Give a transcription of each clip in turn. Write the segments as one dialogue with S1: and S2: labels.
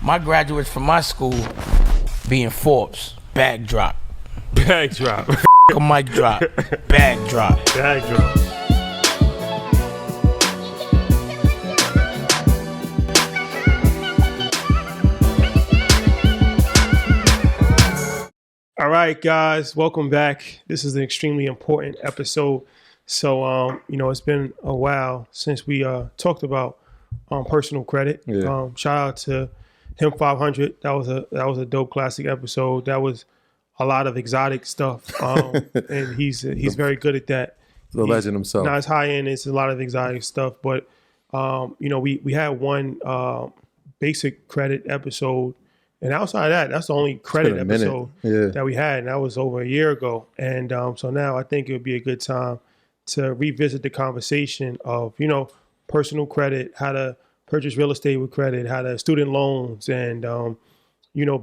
S1: My graduates from my school being Forbes, bag drop.
S2: Bag drop.
S1: A mic drop, bag drop.
S2: Bag drop. All right, guys, welcome back. This is an extremely important episode. So, it's been a while since we talked about personal credit.
S3: Yeah.
S2: Shout out to him 500. That was a dope classic episode. That was a lot of exotic stuff, and he's very good at that.
S3: The legend himself.
S2: Not as high end. It's a lot of exotic stuff, but we had one basic credit episode. And outside of that, that's the only credit episode that we had, and that was over a year ago. And so now I think it would be a good time to revisit the conversation of, personal credit, how to purchase real estate with credit, how to student loans, and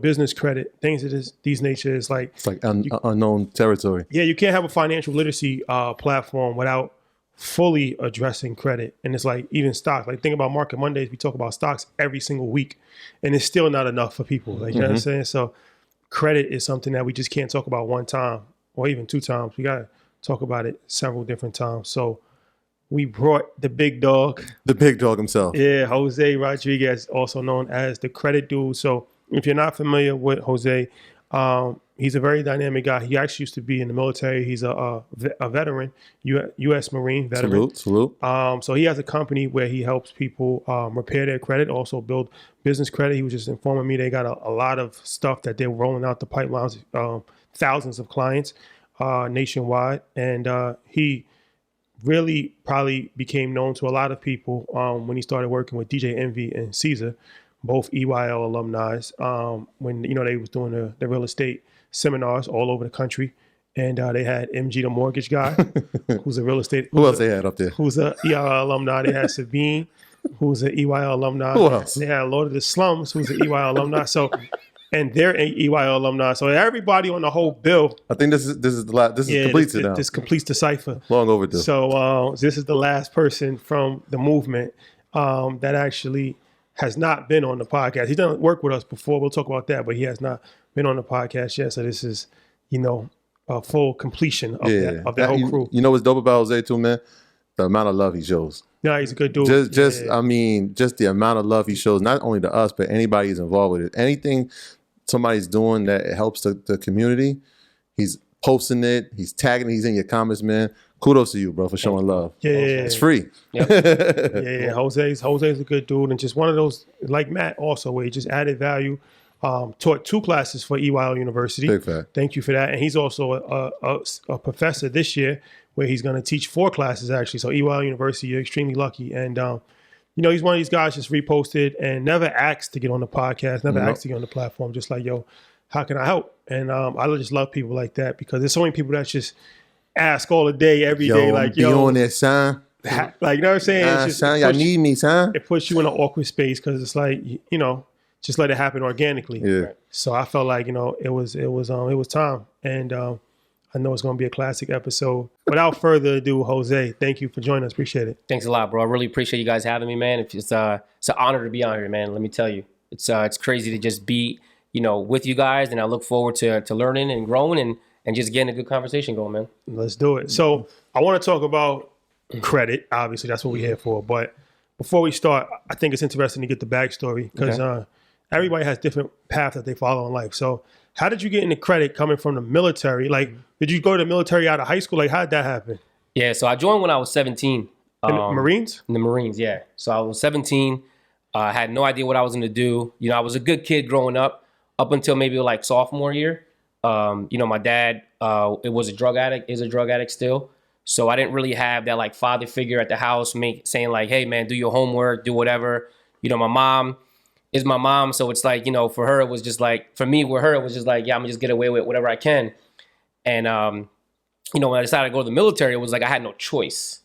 S2: business credit, things of these nature. It's like
S3: unknown territory.
S2: Yeah, you can't have a financial literacy platform without fully addressing credit. And it's like even stocks. Like think about Market Mondays, we talk about stocks every single week, and it's still not enough for people. Like you know what I'm saying? So credit is something that we just can't talk about one time or even two times. We gotta talk about it several different times. So we brought the big dog.
S3: The big dog himself.
S2: Yeah, Jose Rodriquez, also known as the Credit Dude. So if you're not familiar with Jose, he's a very dynamic guy. He actually used to be in the military. He's a veteran, U.S. Marine veteran.
S3: Salute.
S2: So he has a company where he helps people repair their credit, also build business credit. He was just informing me they got a lot of stuff that they're rolling out the pipelines, thousands of clients nationwide. And he really probably became known to a lot of people when he started working with DJ Envy and Caesar, both EYL alumni, when they was doing the real estate seminars all over the country. And they had MG, the mortgage guy, who's a real estate.
S3: Who else they had up there?
S2: Who's a EYL alumni. They had Sabine, who's an EYL alumni.
S3: Who else?
S2: They had Lord of the Slums, who's an EYL alumni. So, and they're EYL alumni. So everybody on the whole bill.
S3: I think this is the last. This completes it now.
S2: This completes the cipher.
S3: Long overdue.
S2: So this is the last person from the movement that actually has not been on the podcast. He's done work with us before. We'll talk about that, but he has not been on the podcast yet. So this is, a full completion of that whole crew.
S3: You know what's dope about Jose too, man? The amount of love he shows.
S2: Yeah, he's a good dude.
S3: Just the amount of love he shows, not only to us, but anybody who's involved with it. Anything somebody's doing that helps the community, he's posting it, he's tagging it, he's in your comments, man. Kudos to you, bro, for showing love.
S2: Yeah.
S3: It's free.
S2: Yep. Yeah. Jose's a good dude, and just one of those, like Matt also, where he just added value. Taught 2 classes for EYL University.
S3: Big fact.
S2: Thank you for that. And he's also a professor this year where he's going to teach 4 classes actually. So EYL University, you're extremely lucky. And, he's one of these guys just reposted and never asked to get on the podcast, never asked to get on the platform. Just like, yo, how can I help? And I just love people like that because there's so many people that just ask all the day, every day. Like,
S3: be on there, son.
S2: Like, you know what I'm saying? It's just,
S3: son, y'all need me, son.
S2: It puts you in an awkward space because it's like, just let it happen organically.
S3: Yeah.
S2: So I felt like, it was time. And I know it's going to be a classic episode. Without further ado, Jose, thank you for joining us. Appreciate it.
S4: Thanks a lot, bro. I really appreciate you guys having me, man. It's an honor to be on here, man. Let me tell you, it's crazy to just be, with you guys. And I look forward to learning and growing and just getting a good conversation going, man.
S2: Let's do it. So I want to talk about credit. Obviously, that's what we're here for. But before we start, I think it's interesting to get the backstory because everybody has different paths that they follow in life. So how did you get into credit coming from the military? Like, did you go to the military out of high school? Like, how did that happen?
S4: Yeah, so I joined when I was 17.
S2: In the Marines?
S4: In the Marines, yeah. So I was 17. I had no idea what I was going to do. I was a good kid growing up until maybe like sophomore year. My dad is a drug addict still. So I didn't really have that like father figure at the house saying like, hey, man, do your homework, do whatever. My mom is my mom. So it's like, for her, it was just like, for me, with her, it was just like, yeah, I'm gonna just get away with whatever I can. And, when I decided to go to the military, it was like, I had no choice.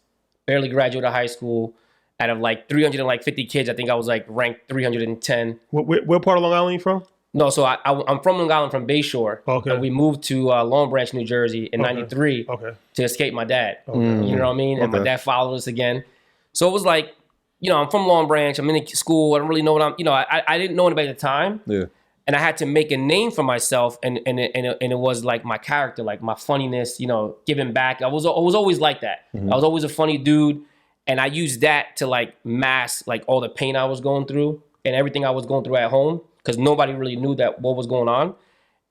S4: Barely graduated high school. Out of like 350 kids, I think I was like ranked 310.
S2: Where part of Long Island are you from?
S4: No, so I'm from Long Island, from Bayshore. Okay. And we moved to Long Branch, New Jersey in 93 to escape my dad. Okay. You know what I mean? And my dad followed us again. So it was like, I'm from Long Branch. I'm in school. I don't really know what I didn't know anybody at the time.
S3: Yeah.
S4: And I had to make a name for myself, and it was like my character, like my funniness, giving back. I was always like that. I was always a funny dude, and I used that to like mask like all the pain I was going through and everything I was going through at home, because nobody really knew what was going on.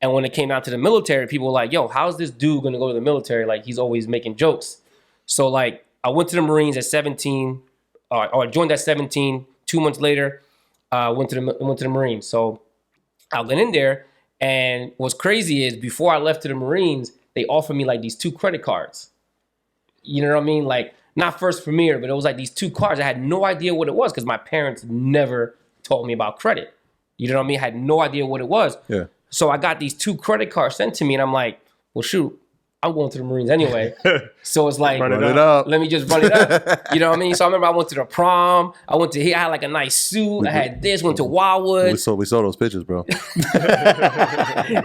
S4: And when it came out to the military, people were like, "Yo, how's this dude gonna go to the military? Like he's always making jokes." So like I went to the Marines at 17, or I joined at 17. 2 months later, went to the Marines. So I went in there, and what's crazy is before I left to the Marines, they offered me like these 2 credit cards. You know what I mean? Like not First Premier, but it was like these 2 cards. I had no idea what it was because my parents never taught me about credit. You know what I mean? I had no idea what it was.
S3: Yeah.
S4: So I got these 2 credit cards sent to me, and I'm like, well, shoot, I'm going to the Marines anyway. So it's like,
S3: Run it up.
S4: let me just run it up. You know what I mean? So I remember I went to the prom. I went to here. I had like a nice suit. I had this. Went to Wildwood.
S3: We saw those pictures, bro.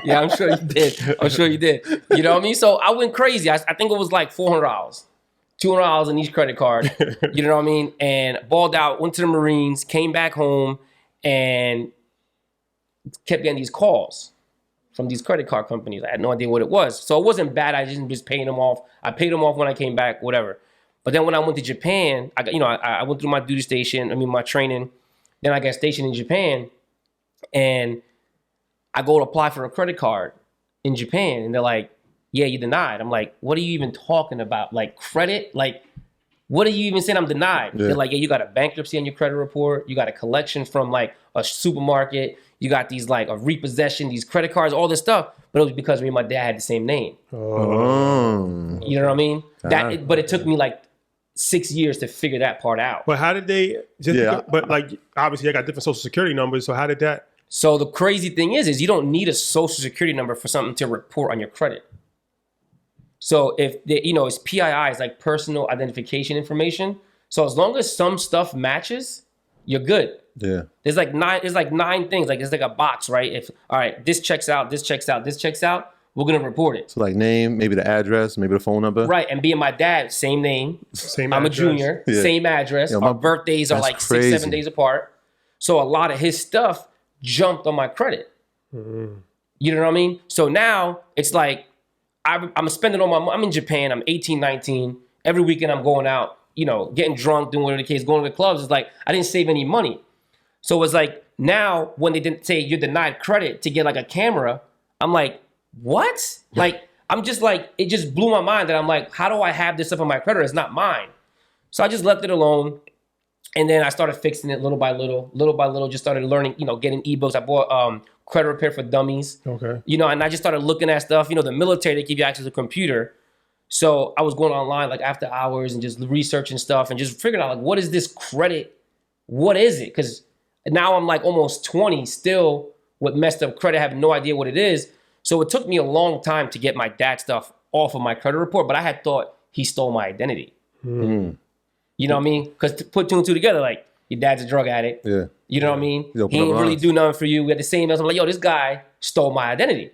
S4: Yeah, I'm sure you did. I'm sure you did. You know what I mean? So I went crazy. I think it was like $400, $200 in each credit card. You know what I mean? And balled out. Went to the Marines. Came back home and kept getting these calls from these credit card companies. I had no idea what it was. So it wasn't bad. I didn't just paying them off. I paid them off when I came back, whatever. But then when I went to Japan, I went through my duty station, my training. Then I got stationed in Japan, and I go to apply for a credit card in Japan, and they're like, yeah, you denied. I'm like, what are you even talking about? Like credit? Like, what are you even saying I'm denied?
S3: Yeah.
S4: They're like, yeah, you got a bankruptcy on your credit report. You got a collection from like a supermarket. You got these like a repossession, these credit cards, all this stuff. But it was because me and my dad had the same name.
S3: Oh.
S4: You know what I mean? But it took me like 6 years to figure that part out.
S2: But how did they? But like obviously, I got different social security numbers. So how did that?
S4: So the crazy thing is you don't need a social security number for something to report on your credit. So if it's PII, it's like personal identification information. So as long as some stuff matches, you're good.
S3: Yeah.
S4: There's like 9 things. Like it's like a box, right? If all right, this checks out, this checks out, this checks out, we're gonna report it.
S3: So like name, maybe the address, maybe the phone number.
S4: Right. And being my dad, same name. I'm
S2: address.
S4: a junior,
S3: Yeah.
S4: same address.
S3: Yo,
S4: Our birthdays are like
S3: crazy.
S4: 6-7 days apart. So a lot of his stuff jumped on my credit.
S2: Mm-hmm.
S4: You know what I mean? So now it's like I'm spending all my money. I'm in Japan. I'm 18, 19. Every weekend I'm going out, getting drunk, doing whatever the case, going to the clubs. It's like I didn't save any money. So it's like now when they didn't say you're denied credit to get like a camera, I'm like, what? Like, I'm just like, it just blew my mind that I'm like, how do I have this stuff on my credit? It's not mine. So I just left it alone. And then I started fixing it little by little, just started learning, getting ebooks. I bought Credit Repair for Dummies.
S2: Okay.
S4: And I just started looking at stuff. The military, they give you access to a computer. So I was going online like after hours and just researching stuff and just figuring out like, what is this credit? What is it? Because now I'm like almost 20 still with messed up credit, having no idea what it is. So it took me a long time to get my dad stuff off of my credit report, but I had thought he stole my identity.
S3: Mm.
S4: You know what I mean? Because to put 2 and 2 together, like your dad's a drug addict.
S3: Yeah.
S4: You know what I mean?
S3: Yo,
S4: He didn't really
S3: lines.
S4: do nothing for you. We had the same. I'm like, yo, this guy stole my identity.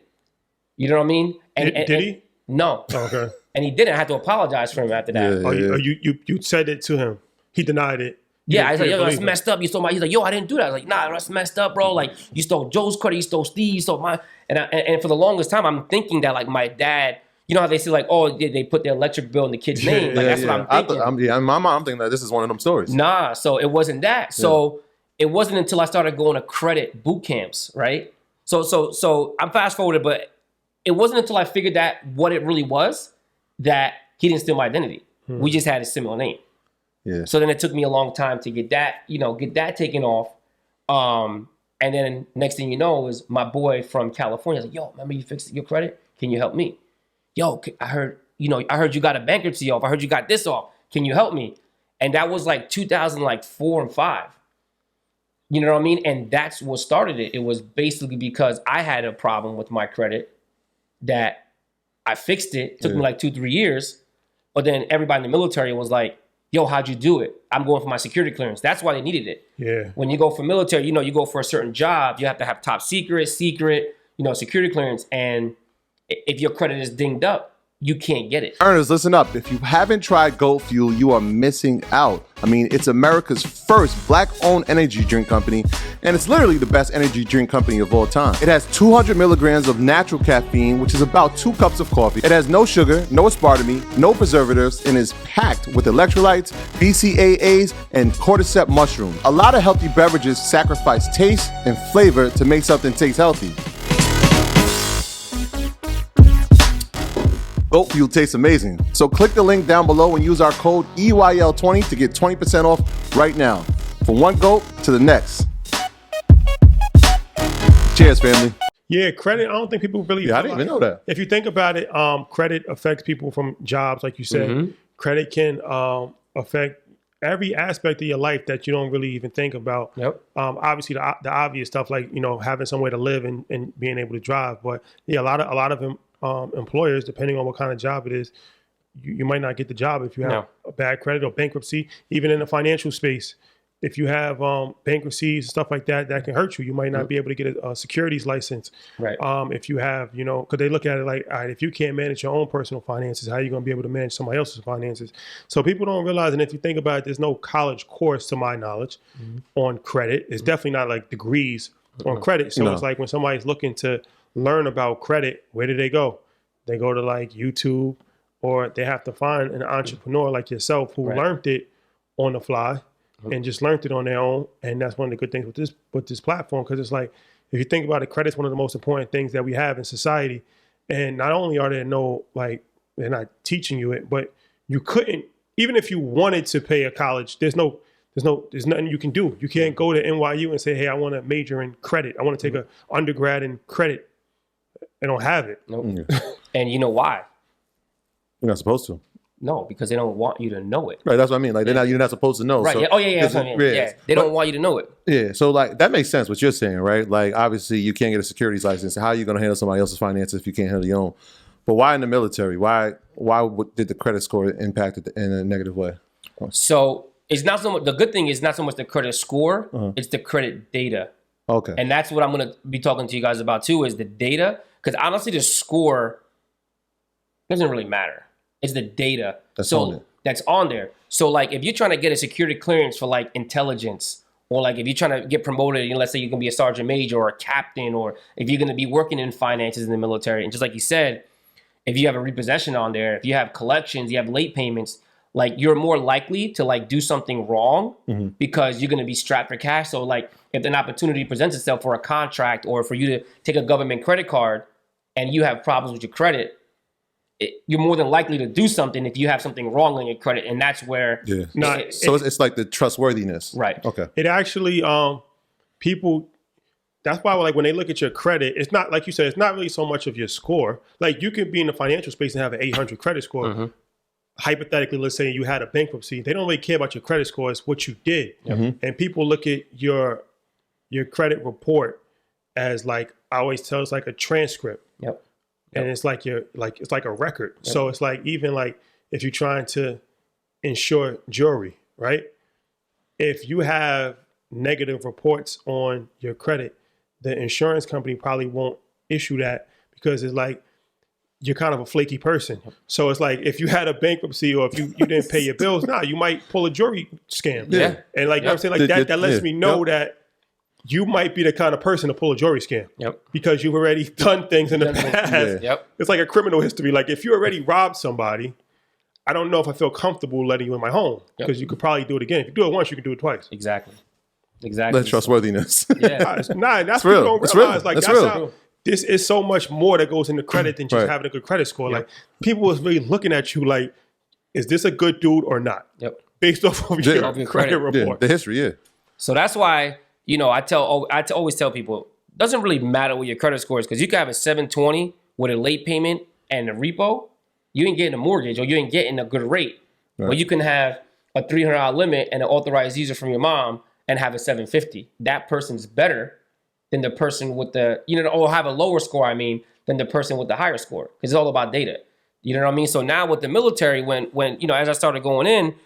S4: You know what I mean?
S2: Did he?
S4: No.
S2: Oh, okay.
S4: And he didn't. I had to apologize for him after that.
S3: Yeah.
S2: You said it to him. He denied it.
S4: Yeah, I was like,
S2: You
S4: yo,
S2: didn't
S4: that's
S2: believe
S4: messed up. You stole my. He's like, yo, I didn't do that. I was like, nah, that's messed up, bro. Like, you stole Joe's credit, you stole Steve, you stole mine. And for the longest time, I'm thinking that like my dad. You know how they say like, oh, they put the electric bill in the kid's name. Like that's what I'm thinking.
S3: In my mind, I'm thinking that this is one of them stories.
S4: Nah, so it wasn't that. So it wasn't until I started going to credit boot camps, right? So I'm fast forwarded, but it wasn't until I figured that what it really was that he didn't steal my identity. We just had a similar name.
S3: Yeah.
S4: So then it took me a long time to get that taken off. And then next thing you know is my boy from California was like, yo, remember you fixed your credit? Can you help me? Yo, I heard you got a bankruptcy off. I heard you got this off. Can you help me? And that was like 2004 and 5. You know what I mean? And that's what started it. It was basically because I had a problem with my credit that I fixed it. It took me like 2-3 years. But then everybody in the military was like, yo, how'd you do it? I'm going for my security clearance. That's why they needed it.
S2: Yeah.
S4: When you go for military, you go for a certain job, you have to have top secret, security clearance. And if your credit is dinged up, you can't get it.
S3: Earners, listen up. If you haven't tried Goat Fuel, you are missing out. I mean, it's America's first black-owned energy drink company, and it's literally the best energy drink company of all time. It has 200 milligrams of natural caffeine, which is about 2 cups of coffee. It has no sugar, no aspartame, no preservatives, and is packed with electrolytes, BCAAs, and cordyceps mushrooms. A lot of healthy beverages sacrifice taste and flavor to make something taste healthy. Goat Fuel tastes amazing. So click the link down below and use our code EYL20 to get 20% off right now. From one goat to the next. Cheers, family.
S2: Yeah, credit. I don't think people really.
S3: Yeah, I didn't even know that.
S2: If you think about it, credit affects people from jobs, like you said. Credit can affect every aspect of your life that you don't really even think about.
S4: Yep.
S2: Obviously, the obvious stuff like having somewhere to live and being able to drive. But yeah, a lot of employers, depending on what kind of job it is, you might not get the job if you have a bad credit or bankruptcy. Even in the financial space, if you have bankruptcies and stuff like that, that can hurt you. You might not be able to get a securities license.
S4: Right.
S2: If you have, because they look at it like, all right, if you can't manage your own personal finances, how are you going to be able to manage somebody else's finances? So people don't realize, and if you think about it, there's no college course, to my knowledge, on credit. It's definitely not like degrees on credit. So it's like when somebody's looking to learn about credit, where do they go? They go to like YouTube, or they have to find an entrepreneur like yourself who learned it on the fly and just learned it on their own. And that's one of the good things with this platform, because it's like, if you think about it, credit's one of the most important things that we have in society. And not only are there they're not teaching you it, but you couldn't, even if you wanted to pay a college, there's nothing you can do. You can't go to NYU and say, hey, I want to major in credit. I want to take an undergrad in credit. They don't have it.
S4: Nope. And you know why?
S3: You're not supposed to.
S4: No, because they don't want you to know it.
S3: Right, that's what I mean. Like you're not supposed to know.
S4: Right.
S3: So,
S4: Yeah. Oh yeah. That's what I mean. Yeah. They don't want you to know it.
S3: Yeah. So like that makes sense what you're saying, right? Like obviously you can't get a securities license. How are you going to handle somebody else's finances if you can't handle your own? But why in the military? Why did the credit score impact it in a negative way?
S4: So it's not so much. The good thing is not so much the credit score. It's the credit data.
S3: Okay.
S4: And that's what I'm going to be talking to you guys about too, is the data. Because honestly, the score doesn't really matter. It's the data that's on there. So like if you're trying to get a security clearance for like intelligence, or like if you're trying to get promoted, let's say you're going to be a sergeant major or a captain, or if you're going to be working in finances in the military. And just like you said, if you have a repossession on there, if you have collections, you have late payments, like you're more likely to like do something wrong because you're going to be strapped for cash. So like if an opportunity presents itself for a contract or for you to take a government credit card and you have problems with your credit, you're more than likely to do something if you have something wrong on your credit. And that's where
S3: it's like the trustworthiness.
S4: Right.
S3: Okay.
S2: It actually people, that's why like when they look at your credit, it's not, like you said, it's not really so much of your score. Like you could be in the financial space and have an 800 credit score. Hypothetically, let's say you had a bankruptcy. They don't really care about your credit score. It's what you did. And people look at your credit report as like, I always tell, it's like a transcript. And it's like it's like a record. So it's like, even like if you're trying to insure jewelry, right? If you have negative reports on your credit, the insurance company probably won't issue that, because it's like, you're kind of a flaky person. So it's like, if you had a bankruptcy or if you didn't pay your bills, you might pull a jewelry scam. And like, you know what I'm saying? Like that lets me know that you might be the kind of person to pull a jewelry scam. Because you've already done things in the past. It's like a criminal history. Like if you already robbed somebody, I don't know if I feel comfortable letting you in my home, because you could probably do it again. If you do it once, you can do it twice.
S4: Exactly.
S3: That's trustworthiness.
S2: That's
S3: real.
S2: Don't
S3: It's
S2: realize.
S3: real.
S2: Like
S3: It's
S2: that's
S3: real.
S2: how. This is so much more that goes into credit than just having a good credit score. Like people was really looking at you like, is this a good dude or not? Based off of your credit report.
S3: The history,
S4: So that's why, I always tell people, it doesn't really matter what your credit score is, because you can have a 720 with a late payment and a repo. You ain't getting a mortgage, or you ain't getting a good rate. But you can have a $300 limit and an authorized user from your mom and have a 750. That person's better than the person with the, or have a lower score, than the person with the higher score. Because it's all about data. You know what I mean? So now with the military, when as I started going in,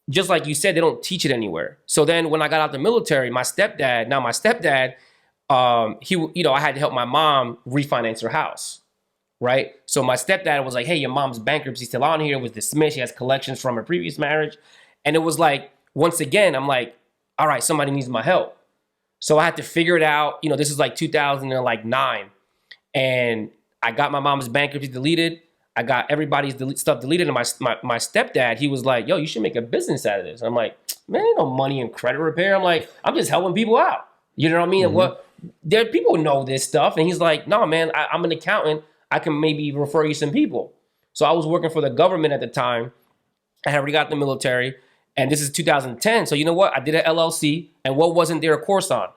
S4: just like you said, they don't teach it anywhere. So then when I got out the military, my stepdad, I had to help my mom refinance her house, right? So my stepdad was like, hey, your mom's bankruptcy still on here, was dismissed. She has collections from her previous marriage. And it was like, once again, I'm like, all right, somebody needs my help. So I had to figure it out. You know, this is like 2009. And I got my mom's bankruptcy deleted. I got everybody's stuff deleted. And my stepdad, he was like, yo, you should make a business out of this. And I'm like, man, ain't no money in credit repair. I'm like, I'm just helping people out. You know what I mean? And what there people know this stuff. And he's like, no, man, I'm an accountant. I can maybe refer you some people. So I was working for the government at the time. I had already got the military. And this is 2010. So you know what? I did an LLC. And what wasn't there a course on?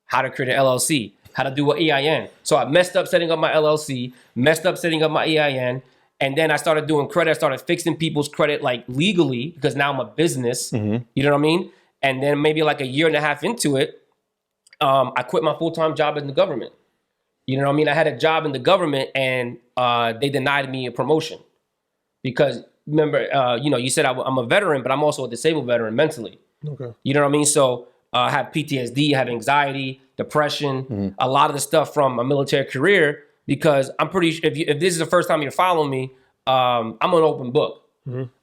S4: How to create an LLC. How to do an EIN. So I messed up setting up my LLC. Messed up setting up my EIN. And then I started doing credit. I started fixing people's credit like legally because now I'm a business. You know what I mean? And then maybe like a year and a half into it, I quit my full-time job in the government. You know what I mean? I had a job in the government and they denied me a promotion because remember, you know, you said I'm a veteran, but I'm also a disabled veteran mentally. Okay. You know what I mean? So I have PTSD, I have anxiety, depression, a lot of the stuff from a military career because I'm pretty sure if this is the first time you're following me, I'm an open book.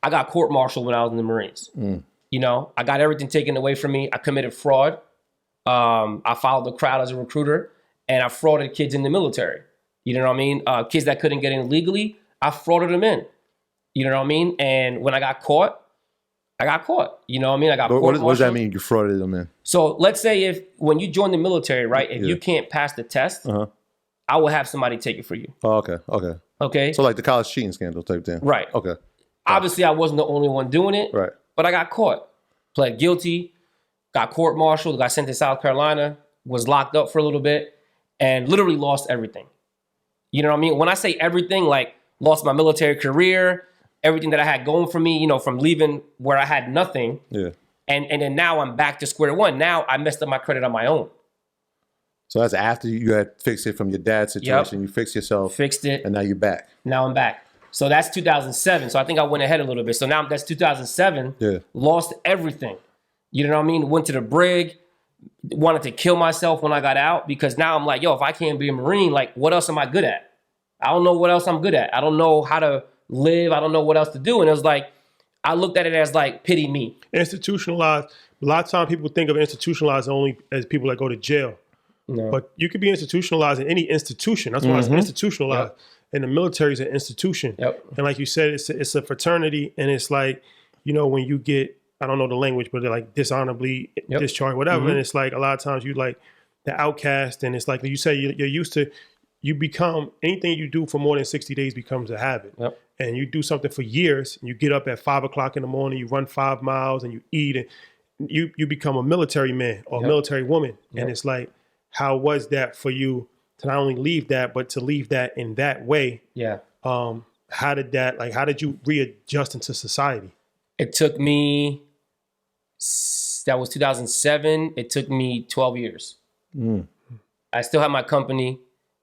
S4: I got court-martialed when I was in the Marines. You know, I got everything taken away from me. I committed fraud. I followed the crowd as a recruiter and I frauded kids in the military. You know what I mean? Kids that couldn't get in legally, I frauded them in. You know what I mean? And when I got caught, I got caught. You know what I mean? I got
S3: What does that mean? You frauded them in?
S4: So let's say when you join the military, right? If you can't pass the test, I will have somebody take it for you.
S3: Oh, okay. Okay.
S4: Okay.
S3: So like the college cheating scandal type thing.
S4: Right.
S3: Okay.
S4: Obviously, I wasn't the only one doing it.
S3: Right.
S4: But I got caught. Pled guilty. Got court-martialed. Got sent to South Carolina. Was locked up for a little bit. And literally lost everything. You know what I mean? When I say everything, like lost my military career, everything that I had going for me, you know, from leaving where I had nothing. Yeah. And then now I'm back to square one. Now I messed up my credit on my own.
S3: So that's after you had fixed it from your dad's situation. You fixed yourself.
S4: Fixed it.
S3: And now you're back.
S4: Now I'm back. So that's 2007. So I think I went ahead a little bit. So now that's 2007. Yeah. Lost everything. You know what I mean? Went to the brig. Wanted to kill myself when I got out because now I'm like, yo, if I can't be a Marine, like what else am I good at? I don't know what else I'm good at. I don't know how to live. I don't know what else to do. And it was like, I looked at it as like, pity me.
S2: Institutionalized. A lot of times people think of institutionalized only as people that go to jail. No. But you could be institutionalized in any institution. That's why it's institutionalized. Yep. And the military is an institution. Yep. And like you said, it's a fraternity. And it's like, you know, when you get, I don't know the language, but they're like dishonorably discharged, whatever. And it's like a lot of times you like the outcast. And it's like you say you're used to, you become, anything you do for more than 60 days becomes a habit. Yep. And you do something for years. And you get up at 5 o'clock in the morning, you run 5 miles and you eat. And you become a military man or a military woman. And it's like, how was that for you to not only leave that, but to leave that in that way? Yeah. How did you readjust into society?
S4: It took me, that was 2007. It took me 12 years. I still have my company,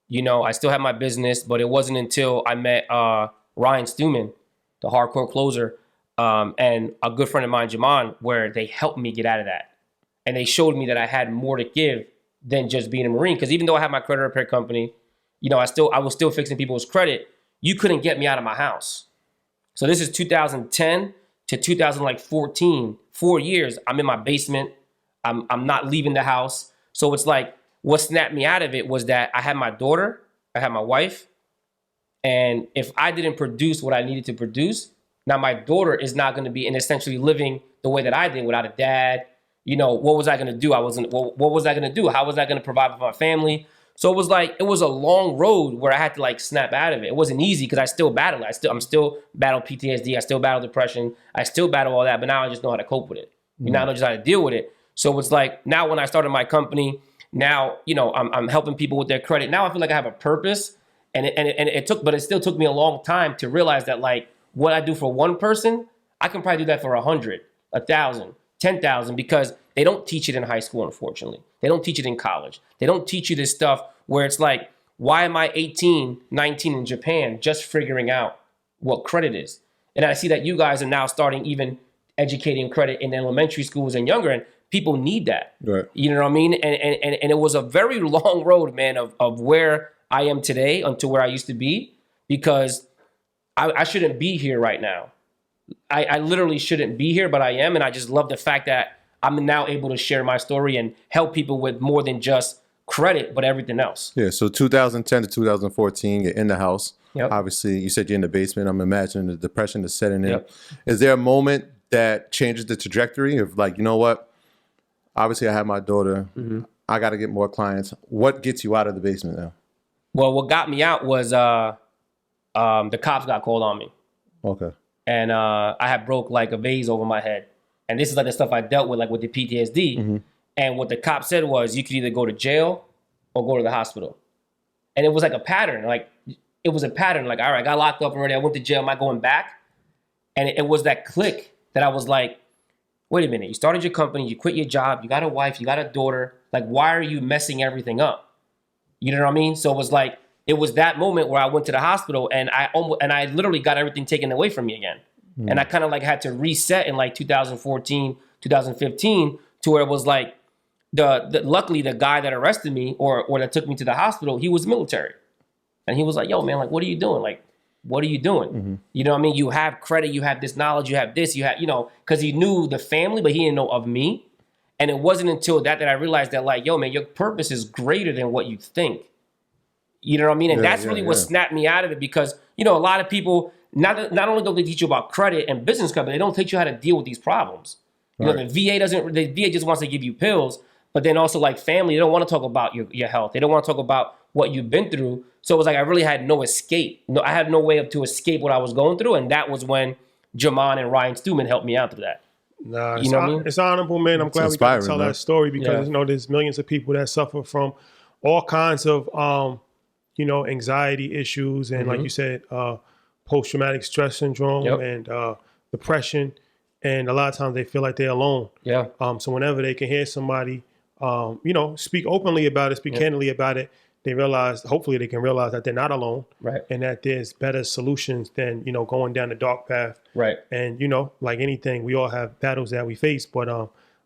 S4: you know, I still have my business, but it wasn't until I met Ryan Stewman, the hardcore closer, and a good friend of mine, Jaman, where they helped me get out of that. And they showed me that I had more to give than just being a Marine. Because even though I had my credit repair company, you know, I was still fixing people's credit. You couldn't get me out of my house. So this is 2010 to 2014, 4 years. I'm in my basement. I'm not leaving the house. So it's like, what snapped me out of it was that I had my daughter, I had my wife. And if I didn't produce what I needed to produce, now my daughter is not going to be essentially living the way that I did without a dad. You know, what was I going to do? What was I going to do? How was I going to provide for my family? So it was like, it was a long road where I had to like snap out of it. It wasn't easy because I still battle it. I'm still battle PTSD. I still battle depression. I still battle all that, but now I just know how to cope with it. Now I know just how to deal with it. So it's like, now when I started my company, now, you know, I'm helping people with their credit. Now I feel like I have a purpose but it still took me a long time to realize that like what I do for one person, I can probably do that for 100, 1,000. 10,000 because they don't teach it in high school, unfortunately. They don't teach it in college. They don't teach you this stuff where it's like, why am I 18, 19 in Japan just figuring out what credit is? And I see that you guys are now starting even educating credit in elementary schools and younger, and people need that. Right. You know what I mean? And it was a very long road, man, of where I am today until where I used to be. because I shouldn't be here right now. I literally shouldn't be here, but I am. And I just love the fact that I'm now able to share my story and help people with more than just credit, but everything else.
S3: Yeah. So 2010 to 2014, you're in the house.
S4: Yep.
S3: Obviously, you said you're in the basement. I'm imagining the depression is setting in.
S4: Yep.
S3: Is there a moment that changes the trajectory of like, you know what? Obviously, I have my daughter. I got to get more clients. What gets you out of the basement now?
S4: Well, what got me out was the cops got called on me.
S3: Okay.
S4: And I had broke like a vase over my head. And this is like the stuff I dealt with, like with the PTSD. And what the cop said was, you could either go to jail or go to the hospital. And it was like a pattern. Like, it was a pattern. Like, all right, I got locked up already. I went to jail. Am I going back? And it was that click that I was like, wait a minute. You started your company. You quit your job. You got a wife. You got a daughter. Like, why are you messing everything up? You know what I mean? So it was like, it was that moment where I went to the hospital and I literally got everything taken away from me again. And I kind of like had to reset in like 2014, 2015 to where it was like, luckily the guy that arrested me or that took me to the hospital, he was military. And he was like, yo, man, like, what are you doing? Like, what are you doing? You know what I mean? You have credit, you have this knowledge, you have this, you have, you know, because he knew the family, but he didn't know of me. And it wasn't until that I realized that, like, yo, man, your purpose is greater than what you think. You know what I mean? And that's really what snapped me out of it, because, you know, a lot of people, not only don't they teach you about credit and business credit, but they don't teach you how to deal with these problems. You know, the VA just wants to give you pills, but then also like family, they don't want to talk about your health. They don't want to talk about what you've been through. So it was like, I really had no escape. No, I had no way to escape what I was going through. And that was when Jamon and Ryan Stewman helped me out through that.
S2: Nah,
S4: You know what I mean?
S2: it's honorable, man. I'm glad we got to tell that story, because you know, there's millions of people that suffer from all kinds of you know, anxiety issues and like you said, post-traumatic stress syndrome and depression. And a lot of times they feel like they're alone.
S4: Yeah.
S2: So whenever they can hear somebody, you know, speak openly about it, speak candidly about it, they realize, hopefully they can realize that they're not alone.
S4: Right.
S2: And that there's better solutions than, you know, going down the dark path.
S4: Right.
S2: And, you know, like anything, we all have battles that we face, but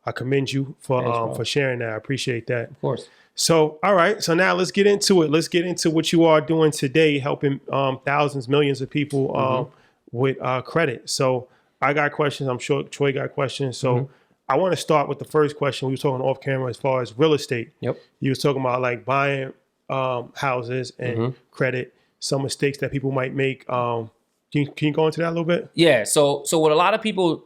S2: I commend you for sharing that. I appreciate that.
S4: Of course.
S2: So, all right. So now let's get into it. Let's get into what you are doing today, helping thousands, millions of people with credit. So I got questions. I'm sure Troy got questions. So I want to start with the first question. We were talking off camera as far as real estate.
S4: Yep.
S2: You was talking about like buying houses and credit, some mistakes that people might make. Can you go into that a little bit?
S4: Yeah. So what a lot of people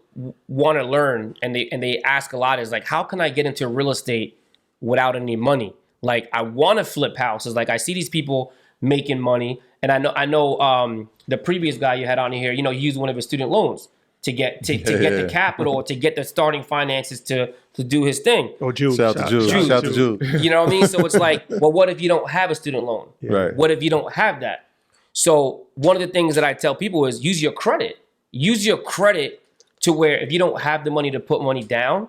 S4: want to learn and they ask a lot is like, how can I get into real estate without any money? Like, I want to flip houses. Like, I see these people making money, and I know the previous guy you had on here, you know, he used one of his student loans to get the capital or to get the starting finances to do his thing.
S2: Oh, Jude.
S3: Shout out to Jude.
S4: You know what I mean? So it's like, well, what if you don't have a student loan?
S3: Right.
S4: What if you don't have that? So one of the things that I tell people is use your credit. Use your credit to where if you don't have the money to put money down,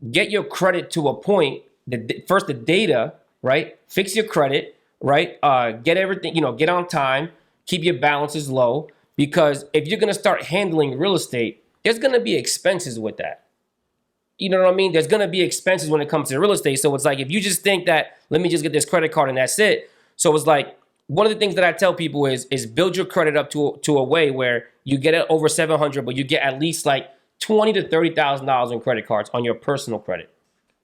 S4: get your credit to a point that first the data, right? Fix your credit, right? Get everything, you know, get on time, keep your balances low, because if you're going to start handling real estate, there's going to be expenses with that. You know what I mean? There's going to be expenses when it comes to real estate. So it's like, if you just think that, let me just get this credit card and that's it. So it's like, one of the things that I tell people is build your credit up to a way where you get it over 700, but you get at least like $20,000 to $30,000 in credit cards on your personal credit.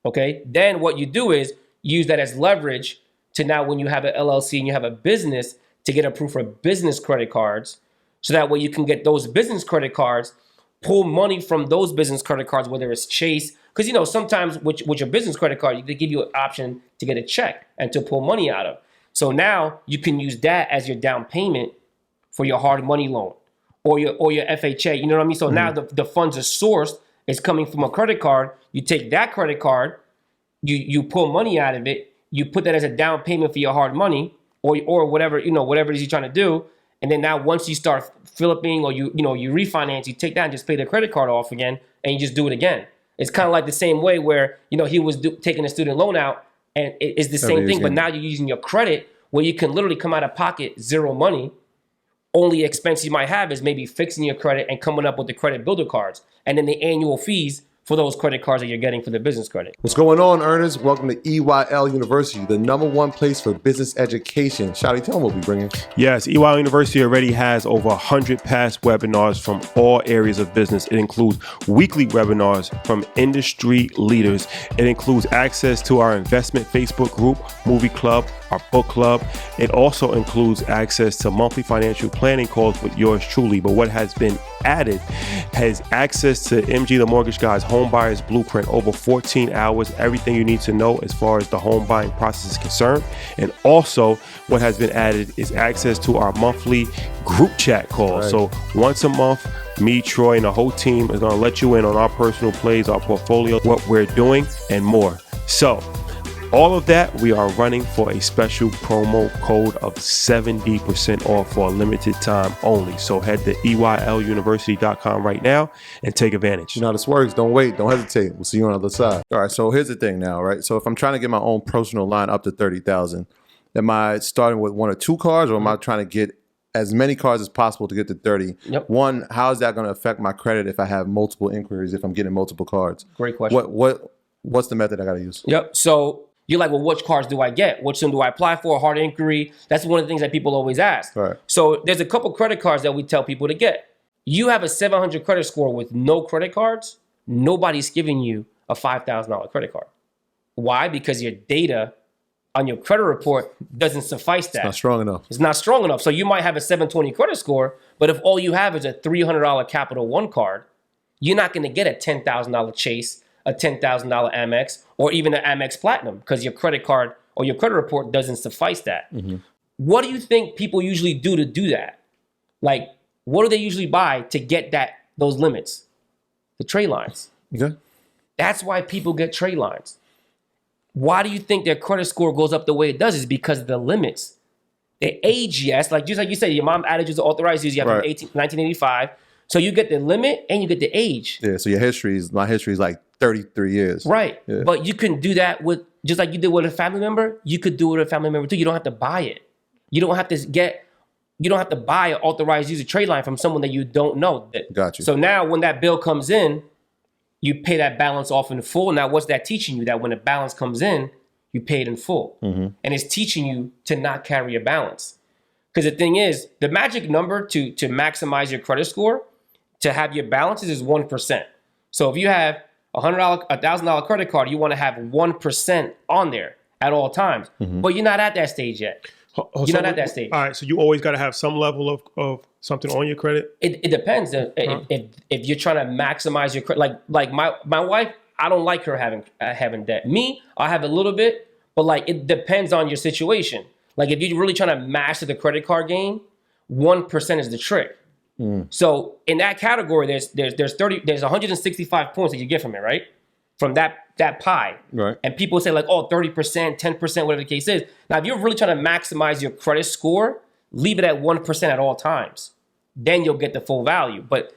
S4: Okay. Then what you do is use that as leverage to now when you have an LLC and you have a business to get approved for business credit cards. So that way you can get those business credit cards, pull money from those business credit cards, whether it's Chase, because, you know, sometimes with your business credit card, they give you an option to get a check and to pull money out of. So now you can use that as your down payment for your hard money loan or your FHA. You know what I mean? So now the funds are sourced. It's coming from a credit card. You take that credit card, you pull money out of it, you put that as a down payment for your hard money or whatever, you know, whatever it is you're trying to do. And then now once you start flipping or you refinance, you take that and just pay the credit card off again and you just do it again. It's kind of like the same way where, you know, he was taking a student loan out and it's the same thing, but now you're using your credit where you can literally come out of pocket zero money. Only expense you might have is maybe fixing your credit and coming up with the credit builder cards. And then the annual fees for those credit cards that you're getting for the business credit.
S3: What's going on, earners? Welcome to EYL University, the #1 place for business education. Shouty, tell them what we're bringing.
S2: Yes, EYL University already has over 100 past webinars from all areas of business. It includes weekly webinars from industry leaders. It includes access to our investment Facebook group, movie club, our book club. It also includes access to monthly financial planning calls with yours truly. But what has been added has access to MG the Mortgage Guy's Home Buyer's Blueprint, over 14 hours, everything you need to know as far as the home buying process is concerned. And also what has been added is access to our monthly group chat calls. So once a month, me, Troy, and the whole team is going to let you in on our personal plays, our portfolio, what we're doing, and more. So all of that, we are running for a special promo code of 70% off for a limited time only. So head to EYLUniversity.com right now and take advantage.
S3: You know how this works. Don't wait. Don't hesitate. We'll see you on the other side. All right. So here's the thing now, right? So if I'm trying to get my own personal line up to 30,000, am I starting with 1 or 2 cards, or am I trying to get as many cards as possible to get to 30?
S4: Yep.
S3: One, how is that going to affect my credit if I have multiple inquiries, if I'm getting multiple cards?
S4: Great question.
S3: What's the method I got to use?
S4: Yep. So you're like, well, which cards do I get? Which one do I apply for? Hard inquiry. That's one of the things that people always ask.
S3: Right.
S4: So there's a couple credit cards that we tell people to get. You have a 700 credit score with no credit cards. Nobody's giving you a $5,000 credit card. Why? Because your data on your credit report doesn't suffice that.
S3: It's not strong enough.
S4: It's not strong enough. So you might have a 720 credit score, but if all you have is a $300 Capital One card, you're not going to get a $10,000 Chase, a $10,000 Amex, or even an Amex Platinum, because your credit card or your credit report doesn't suffice that. Mm-hmm. What do you think people usually do to do that? Like, what do they usually buy to get those limits? The trade lines.
S3: Okay.
S4: That's why people get trade lines. Why do you think their credit score goes up the way it does? Is because of the limits. The age, yes, like just like you said, your mom added you to authorized use. You have from 1985. So you get the limit and you get the age.
S3: Yeah, so my history is like 33 years.
S4: Right.
S3: Yeah.
S4: But you can do that with, just like you did with a family member, you could do it with a family member too. You don't have to buy it. You don't have to buy an authorized user trade line from someone that you don't know.
S3: Got you.
S4: So now when that bill comes in, you pay that balance off in full. Now, what's that teaching you? That when a balance comes in, you pay it in full. Mm-hmm. And it's teaching you to not carry a balance. Because the thing is, the magic number to maximize your credit score, to have your balances is 1%. So if you have a $1,000 credit card, you want to have 1% on there at all times. Mm-hmm. But you're not at that stage yet. You're not at that stage.
S2: All right, so you always got to have some level of something on your credit?
S4: It depends. If you're trying to maximize your credit, like my wife, I don't like her having debt. Me, I have a little bit, but like it depends on your situation. Like if you're really trying to master the credit card game, 1% is the trick. Mm. So in that category, there's 165 points that you get from it, right? From that pie.
S3: Right.
S4: And people say like, oh, 30%, 10%, whatever the case is. Now, if you're really trying to maximize your credit score, leave it at 1% at all times. Then you'll get the full value. But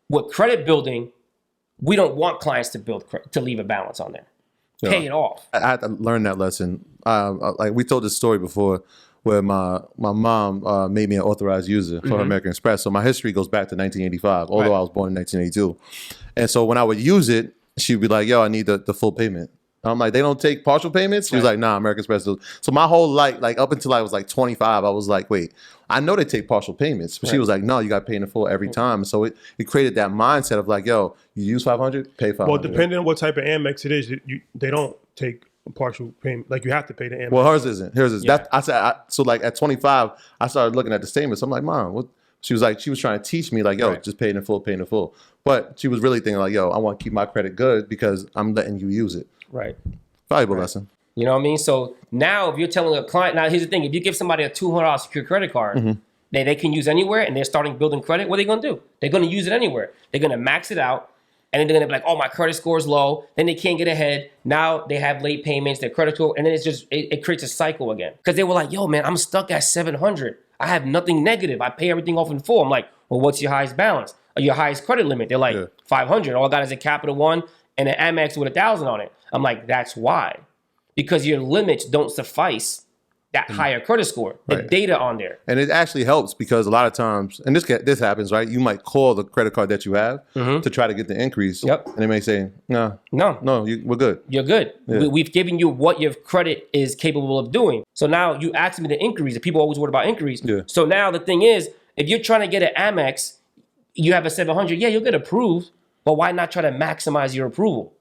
S4: with credit building, we don't want clients to leave a balance on there. Pay it off.
S3: I had to learn that lesson. Like we told this story before, where my mom made me an authorized user for her American Express. So my history goes back to 1985, although I was born in 1982. And so when I would use it, she'd be like, yo, I need the full payment. I'm like, they don't take partial payments? She was like, nah, American Express does. So my whole life, like up until I was like 25, I was like, wait, I know they take partial payments. But she was like, no, you got to pay in full every time. So it created that mindset of like, yo, you use 500, pay 500.
S2: Well, depending on what type of Amex it is, they don't take a partial payment. Like you have to pay the Amex.
S3: Well, hers isn't. Yeah. So like at 25, I started looking at the statements. I'm like, Mom, what? She was trying to teach me like, yo, just pay in full. But she was really thinking like, yo, I want to keep my credit good because I'm letting you use it.
S4: Right.
S3: Valuable lesson.
S4: You know what I mean? So now if you're telling a client, now here's the thing, if you give somebody a $200 secure credit card, they can use anywhere and they're starting building credit, what are they going to do? They're going to use it anywhere. They're going to max it out. And then they're going to be like, oh, my credit score is low. Then they can't get ahead. Now they have late payments, their credit score. And then it creates a cycle again. Because they were like, yo, man, I'm stuck at 700. I have nothing negative. I pay everything off in full. I'm like, well, what's your highest balance? Or your highest credit limit? They're like, 500. All I got is a Capital One and an Amex with 1,000 on it. I'm like, that's why. Because your limits don't suffice that higher credit score, the data on there.
S3: And it actually helps because a lot of times, and this happens, right? You might call the credit card that you have to try to get the increase.
S4: Yep.
S3: And they may say, no, we're good.
S4: You're good.
S3: Yeah.
S4: We've given you what your credit is capable of doing. So now you ask me the inquiries. People always worry about inquiries.
S3: Yeah.
S4: So now the thing is, if you're trying to get an Amex, you have a 700, yeah, you'll get approved, but why not try to maximize your approval?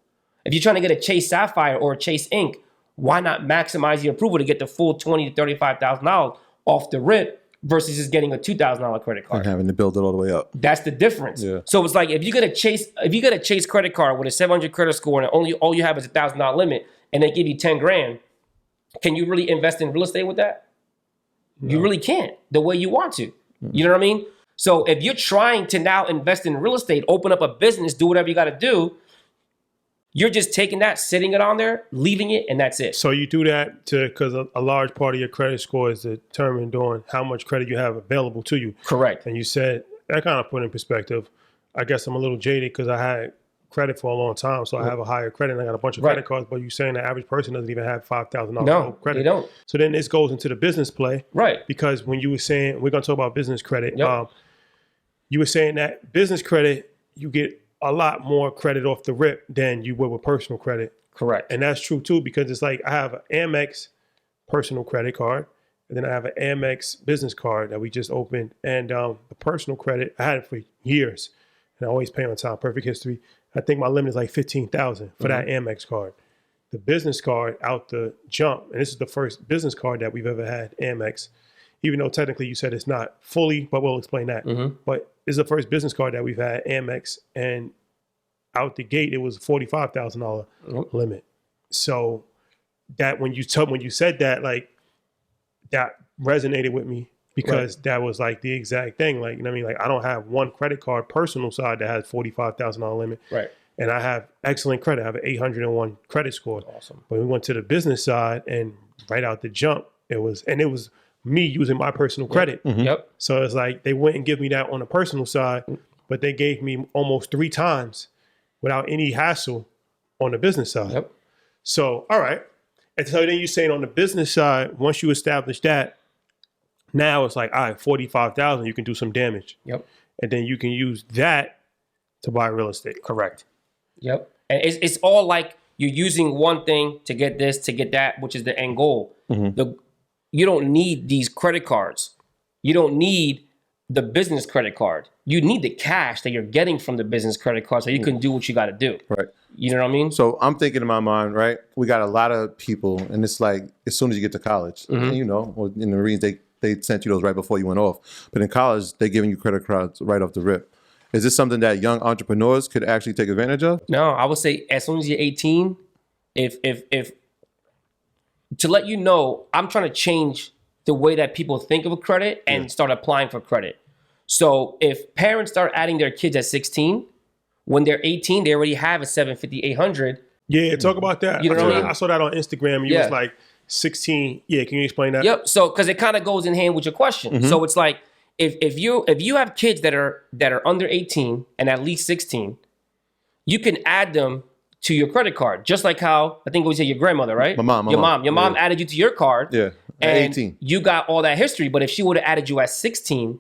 S4: If you're trying to get a Chase Sapphire or a Chase Ink, why not maximize your approval to get the full $20,000 to $35,000 off the rip versus just getting a $2,000 credit card?
S3: And having to build it all the way up.
S4: That's the difference.
S3: Yeah.
S4: So it's like if you get a Chase credit card with a 700 credit score and all you have is $1,000 limit, and they give you 10 grand, can you really invest in real estate with that? No. You really can't the way you want to. You know what I mean? So if you're trying to now invest in real estate, open up a business, do whatever you got to do, you're just taking that, sitting it on there, leaving it, and that's it.
S2: So you do that because a large part of your credit score is determined on how much credit you have available to you.
S4: Correct.
S2: And you said, that kind of put in perspective, I guess I'm a little jaded because I had credit for a long time. So I have a higher credit and I got a bunch of credit cards, but you're saying the average person doesn't even have $5,000 credit.
S4: They don't.
S2: So then this goes into the business play.
S4: Right.
S2: Because when you were saying, we're going to talk about business credit.
S4: Yep.
S2: You were saying that business credit, you get a lot more credit off the rip than you would with personal credit.
S4: Correct.
S2: And that's true too, because it's like I have an Amex personal credit card, and then I have an Amex business card that we just opened. And the personal credit, I had it for years, and I always pay on time. Perfect history. I think my limit is like $15,000 for that Amex card. The business card out the jump, and this is the first business card that we've ever had, Amex. Even though technically you said it's not fully, but we'll explain that. But it's the first business card that we've had, Amex, and out the gate, it was a $45,000 limit. So that when you said that, like, that resonated with me because that was like the exact thing. Like, you know what I mean? Like, I don't have one credit card, personal side, that has $45,000 limit.
S4: Right.
S2: And I have excellent credit. I have an 801 credit score.
S4: Awesome.
S2: But we went to the business side, and right out the jump, it was me using my personal credit.
S4: Yep.
S2: So it's like they wouldn't give me that on the personal side, but they gave me almost 3 times without any hassle on the business side.
S4: Yep.
S2: So, all right. And so then you're saying on the business side, once you establish that, now it's like, all right, 45,000, you can do some damage.
S4: Yep.
S2: And then you can use that to buy real estate.
S4: Correct. Yep. And it's all like you're using one thing to get this, to get that, which is the end goal. You don't need these credit cards. You don't need the business credit card. You need the cash that you're getting from the business credit card so you can do what you got to do.
S3: Right.
S4: You know what I mean?
S3: So I'm thinking in my mind, right? We got a lot of people, and it's like as soon as you get to college, and you know, or in the Marines, they sent you those right before you went off. But in college, they're giving you credit cards right off the rip. Is this something that young entrepreneurs could actually take advantage of?
S4: No, I would say as soon as you're 18, if to let you know, I'm trying to change the way that people think of credit and start applying for credit. So if parents start adding their kids at 16, when they're 18, they already have a 750, 800.
S2: Yeah, talk about that.
S4: You know what I mean?
S2: I saw that on Instagram. You was like 16. Yeah, can you explain that?
S4: Yep. So because it kind of goes in hand with your question. So it's like if you have kids that are under 18 and at least 16, you can add them to your credit card, just like how I think it was your grandmother, right?
S3: My mom.
S4: Your mom added you to your card.
S3: Yeah. At
S4: And
S3: 18.
S4: you got all that history. But if she would have added you at 16,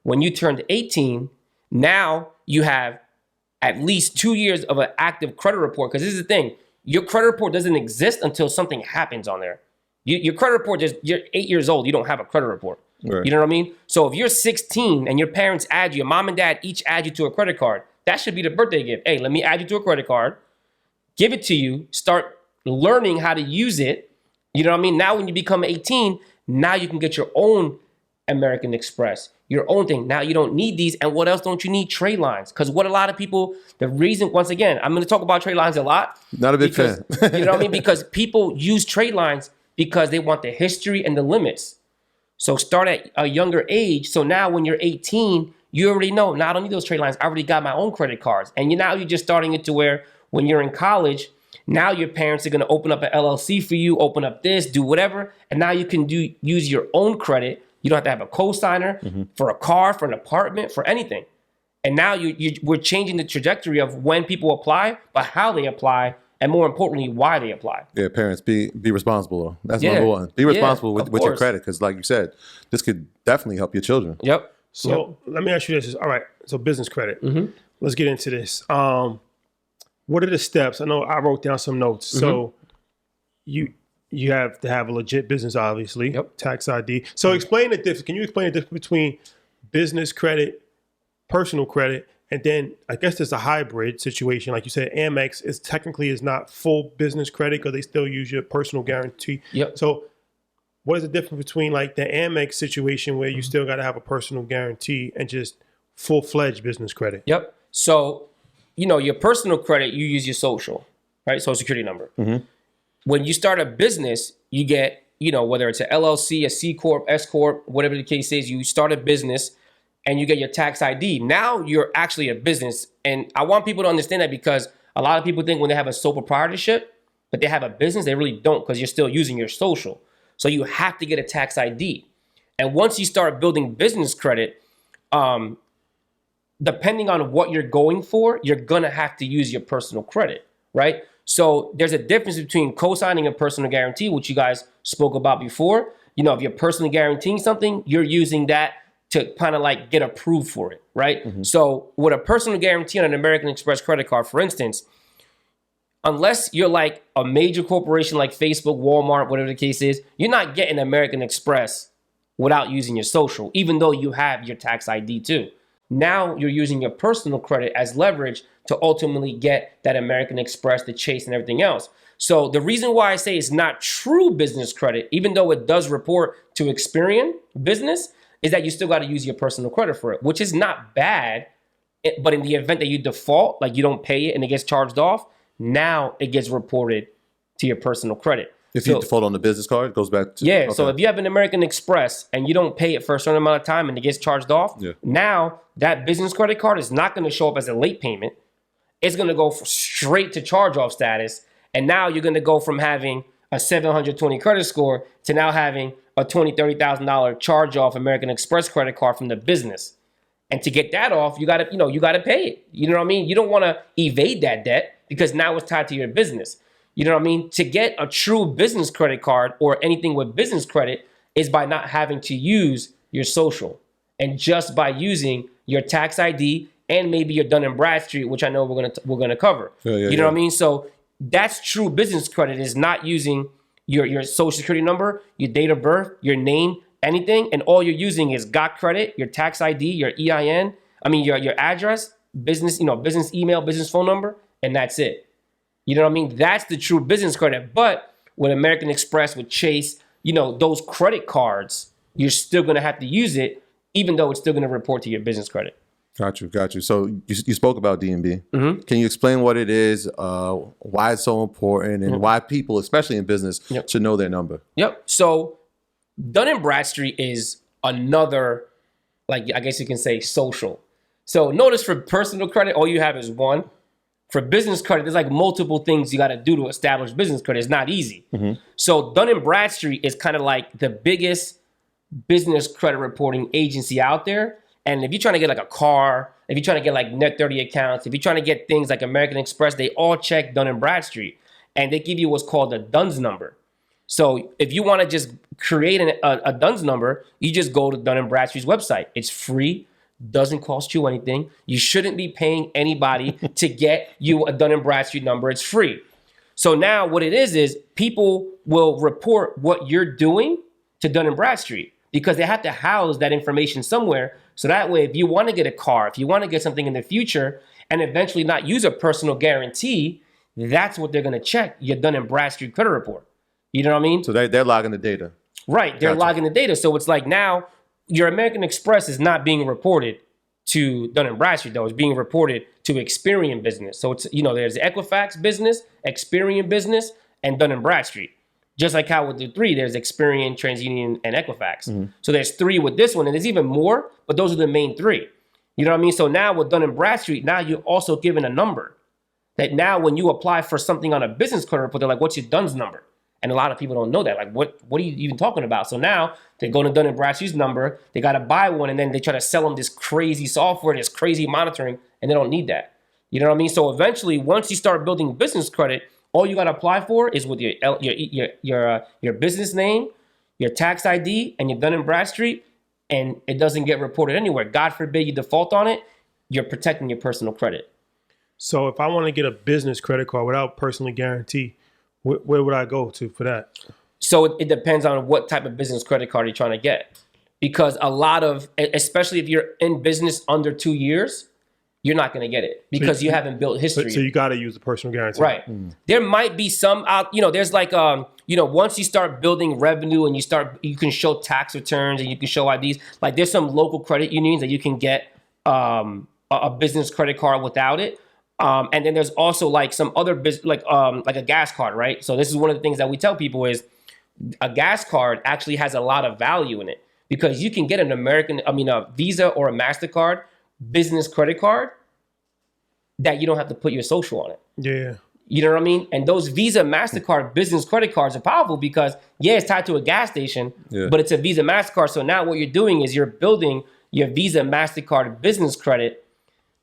S4: when you turned 18, now you have at least 2 years of an active credit report. Because this is the thing. Your credit report doesn't exist until something happens on there. Your credit report, you're 8 years old, you don't have a credit report.
S3: Right.
S4: You know what I mean? So if you're 16 and your parents add you, your mom and dad each add you to a credit card, that should be the birthday gift. Hey, let me add you to a credit card, give it to you, start learning how to use it. You know what I mean? Now when you become 18, now you can get your own American Express, your own thing. Now you don't need these. And what else don't you need? Trade lines. Because what a lot of people, the reason, once again, I'm going to talk about trade lines a lot.
S3: Not a big fan.
S4: You know what I mean? Because people use trade lines because they want the history and the limits. So start at a younger age. So now when you're 18, you already know, now I don't need those trade lines. I already got my own credit cards. And you're just starting it to where when you're in college, now your parents are going to open up an LLC for you, open up this, do whatever. And now you can use your own credit. You don't have to have a co-signer for a car, for an apartment, for anything. And now we're changing the trajectory of when people apply, but how they apply and more importantly, why they apply.
S3: Yeah, parents, be responsible. That's
S4: Yeah.
S3: number one. Be responsible
S4: Yeah,
S3: with your
S4: course.
S3: credit, because like you said, this could definitely help your children.
S4: Yep.
S2: So let me ask you this. All right. So business credit. Let's get into this. What are the steps? I know I wrote down some notes. So you have to have a legit business, obviously.
S4: Yep.
S2: Tax ID. So explain the difference. Can you explain the difference between business credit, personal credit, and then I guess there's a hybrid situation. Like you said, Amex is not full business credit because they still use your personal guarantee.
S4: Yep.
S2: So what is the difference between like the Amex situation where you still got to have a personal guarantee and just full-fledged business credit?
S4: Yep. So, your personal credit, you use your social, right? Social security number. When you start a business, you get, whether it's a LLC, a C Corp, S Corp, whatever the case is, you start a business and you get your tax ID. Now you're actually a business. And I want people to understand that because a lot of people think when they have a sole proprietorship, but they have a business, they really don't because you're still using your social. So you have to get a tax ID. And once you start building business credit, depending on what you're going for, you're going to have to use your personal credit, right? So there's a difference between co-signing a personal guarantee, which you guys spoke about before. If you're personally guaranteeing something, you're using that to kind of like get approved for it, right? So with a personal guarantee on an American Express credit card, for instance, unless you're like a major corporation like Facebook, Walmart, whatever the case is, you're not getting American Express without using your social, even though you have your tax ID too. Now you're using your personal credit as leverage to ultimately get that American Express, the Chase, and everything else. So the reason why I say it's not true business credit, even though it does report to Experian business, is that you still got to use your personal credit for it, which is not bad. But in the event that you default, like you don't pay it and it gets charged off, now it gets reported to your personal credit.
S3: If you default on the business card, it goes back to...
S4: Yeah, so if you have an American Express and you don't pay it for a certain amount of time and it gets charged off, now that business credit card is not going to show up as a late payment. It's going to go straight to charge-off status. And now you're going to go from having a 720 credit score to now having a $20,000, $30,000 charge-off American Express credit card from the business. And to get that off, you got to pay it. You know what I mean? You don't want to evade that debt because now it's tied to your business. You know what I mean? To get a true business credit card or anything with business credit is by not having to use your social and just by using your tax ID and maybe your Dun & Bradstreet, which I know we're gonna cover. You know what I mean? So that's true business credit, is not using your social security number, your date of birth, your name, anything, and all you're using is got credit, your tax ID, your EIN, your address, business email, business phone number, and that's it. You know what I mean? That's the true business credit. But with American Express, with Chase, those credit cards, you're still going to have to use it, even though it's still going to report to your business credit.
S3: Got you. So you spoke about D&B. Can you explain what it is, why it's so important, and why people, especially in business, should know their number? Yep.
S4: So Dun & Bradstreet is another, I guess you can say, social. So notice for personal credit, all you have is one. For business credit, there's multiple things you got to do to establish business credit. It's not easy. So Dun & Bradstreet is kind of like the biggest business credit reporting agency out there. And if you're trying to get a car, if you're trying to get net 30 accounts, if you're trying to get things like American Express, they all check Dun & Bradstreet. And they give you what's called a DUNS number. So if you want to just create a DUNS number, you just go to Dun & Bradstreet's website. It's free. Doesn't cost you anything. You shouldn't be paying anybody to get you a Dun & Bradstreet number. It's free. So now what it is people will report what you're doing to Dun & Bradstreet because they have to house that information somewhere. So that way, if you want to get a car, if you want to get something in the future and eventually not use a personal guarantee, that's what they're going to check, your Dun & Bradstreet credit report. You know what I mean?
S3: So they're logging the data.
S4: Right. They're logging the data. So it's now your American Express is not being reported to Dun & Bradstreet, though. It's being reported to Experian business. So it's, there's Equifax business, Experian business, and Dun & Bradstreet. Just like how with the three, there's Experian, TransUnion, and Equifax. So there's three with this one, and there's even more, but those are the main three. You know what I mean? So now with Dun & Bradstreet, now you're also given a number. That now when you apply for something on a business credit report, they're like, what's your DUNS number? And a lot of people don't know that. What are you even talking about? So now they go to Dun & Bradstreet's number, they got to buy one, and then they try to sell them this crazy software, this crazy monitoring, and they don't need that. You know what I mean? So eventually, once you start building business credit, All you got to apply for is with your business name, your tax ID, and your Dun and Bradstreet, and it doesn't get reported anywhere. God forbid you default on it, you're protecting your personal credit.
S2: So if I want to get a business credit card without personally guarantee, where would I go to for that?
S4: So it depends on what type of business credit card you're trying to get. Because a lot of, especially if you're in business under 2 years, you're not going to get it because you haven't built history.
S2: So you got to use the personal guarantee.
S4: Right. There might be some out, there's like, once you start building revenue and you can show tax returns and you can show IDs, like there's some local credit unions that you can get a business credit card without it. And then there's also like some other business, like a gas card, right? So this is one of the things that we tell people is a gas card actually has a lot of value in it because you can get a Visa or a MasterCard business credit card that you don't have to put your social on it.
S2: Yeah.
S4: You know what I mean? And those Visa, MasterCard business credit cards are powerful because, it's tied to a gas station, but it's a Visa, MasterCard. So now what you're doing is you're building your Visa, MasterCard business credit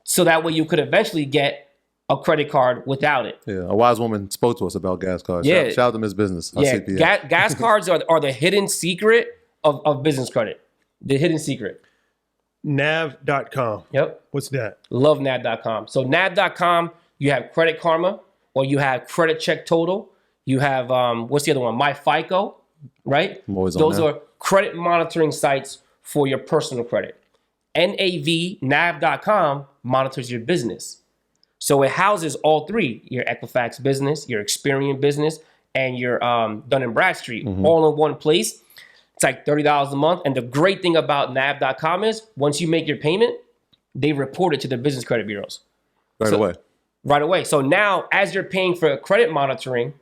S4: so that way you could eventually get a credit card without it.
S3: Yeah, a wise woman spoke to us about gas cards.
S4: Yeah.
S3: Shout out to Miss Business.
S4: Gas cards are the hidden secret of business credit. The hidden secret.
S2: Nav.com.
S4: Yep.
S2: What's that?
S4: Love nav.com. So nav.com, you have Credit Karma, or you have Credit Check Total. You have, what's the other one? MyFICO, right? Those are credit monitoring sites for your personal credit. nav.com monitors your business. So it houses all three, your Equifax business, your Experian business, and your Dun & Bradstreet, all in one place. It's like $30 a month. And the great thing about nav.com is once you make your payment, they report it to the business credit bureaus. Right away. So now as you're paying for credit monitoring,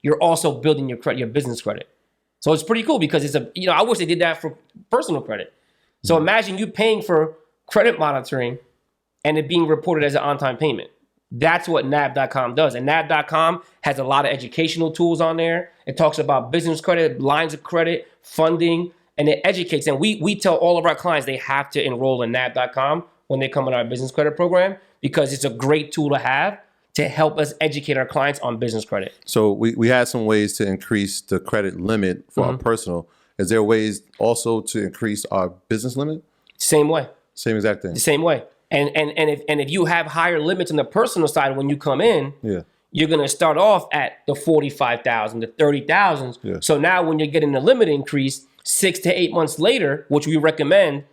S4: you're also building your business credit. So it's pretty cool because I wish they did that for personal credit. So imagine you paying for credit monitoring and it being reported as an on-time payment. That's what nav.com does. And nav.com has a lot of educational tools on there. It talks about business credit, lines of credit, funding, and it educates. And we tell all of our clients they have to enroll in nav.com when they come in our business credit program because it's a great tool to have to help us educate our clients on business credit.
S3: So we had some ways to increase the credit limit for our personal. Is there ways also to increase our business limit?
S4: Same way.
S3: Same exact thing.
S4: The same way. And if you have higher limits on the personal side when you come in, you're gonna start off at the 45,000, the 30,000.
S3: Yeah.
S4: So now when you're getting the limit increase 6 to 8 months later, which we recommend,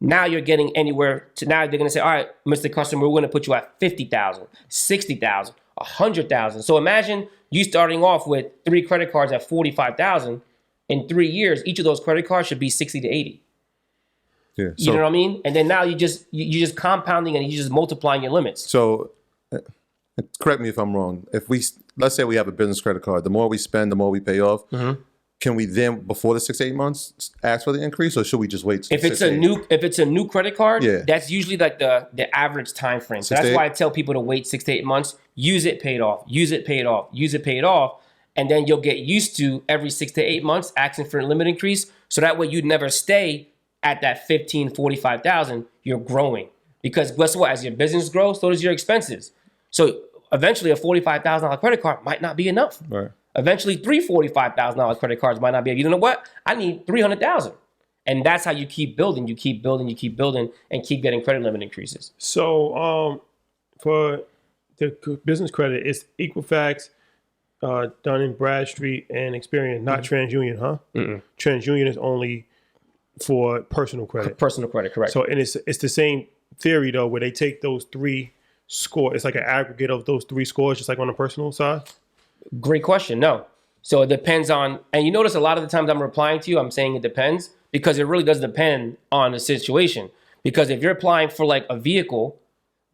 S4: now you're getting anywhere to now they're gonna say, all right, Mr. Customer, we're gonna put you at 50,000, 60,000, 100,000. So imagine you starting off with 3 credit cards at 45,000. In 3 years, each of those credit cards should be 60 to 80.
S3: Yeah.
S4: You know what I mean? And then now you're just compounding and you're just multiplying your limits.
S3: So correct me if I'm wrong. Let's say we have a business credit card, the more we spend, the more we pay off. Can we then, before the 6 to 8 months, ask for the increase, or should we just wait?
S4: If it's a new credit card, that's usually like the average time frame. So that's why I tell people to wait 6 to 8 months. Use it, pay it off. Use it, pay it off. Use it, pay it off. And then you'll get used to every 6 to 8 months asking for a limit increase. So that way you'd never stay at that 15, 45,000. You're growing. Because guess what? As your business grows, so does your expenses. So eventually a $45,000 credit card might not be enough.
S3: Right.
S4: Eventually 3 $45,000 credit cards might not be enough. You know what? I need 300,000. And that's how you keep building. You keep building, you keep building, and keep getting credit limit increases.
S2: So for the business credit, it's Equifax, Dun & Bradstreet, and Experian, not TransUnion, huh? TransUnion is only for personal credit.
S4: Personal credit, correct.
S2: So, and it's the same theory, though, where they take those 3 scores. It's like an aggregate of those 3 scores, just like on the personal side?
S4: Great question. No. So it depends on, and you notice a lot of the times I'm replying to you, I'm saying it depends, because it really does depend on the situation. Because if you're applying for like a vehicle,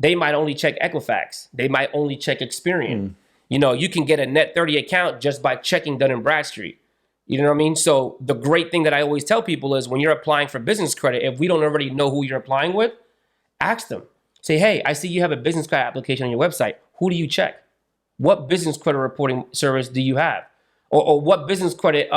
S4: they might only check Equifax. They might only check Experian. You can get a net 30 account just by checking Dun & Bradstreet. You know what I mean? So the great thing that I always tell people is when you're applying for business credit, if we don't already know who you're applying with, ask them. Say, hey, I see you have a business credit application on your website. Who do you check? What business credit reporting service do you have? Or what business credit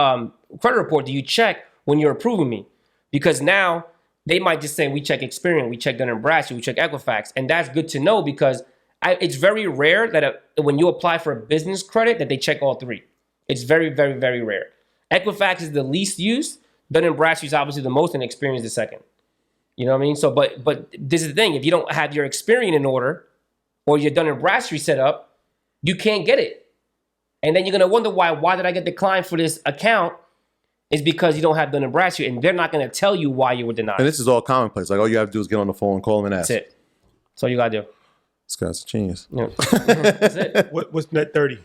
S4: report do you check when you're approving me? Because now they might just say, we check Experian, we check Dun & Bradstreet, we check Equifax. And that's good to know because It's very rare that when you apply for a business credit that they check all three. It's very, very, very rare. Equifax is the least used. Dun & Bradstreet is obviously the most, and Experian the second. You know what I mean? So, but this is the thing. If you don't have your Experian in order or your Dun & Bradstreet set up, you can't get it. And then you're going to wonder why did I get declined for this account? It's because you don't have Dun & Bradstreet, and they're not going to tell you why you were denied.
S3: And this is all commonplace. Like all you have to do is get on the phone, call them, and ask.
S4: That's it. That's all you got to do.
S3: This guy's a genius.
S4: Yeah. That's it.
S2: What's net 30?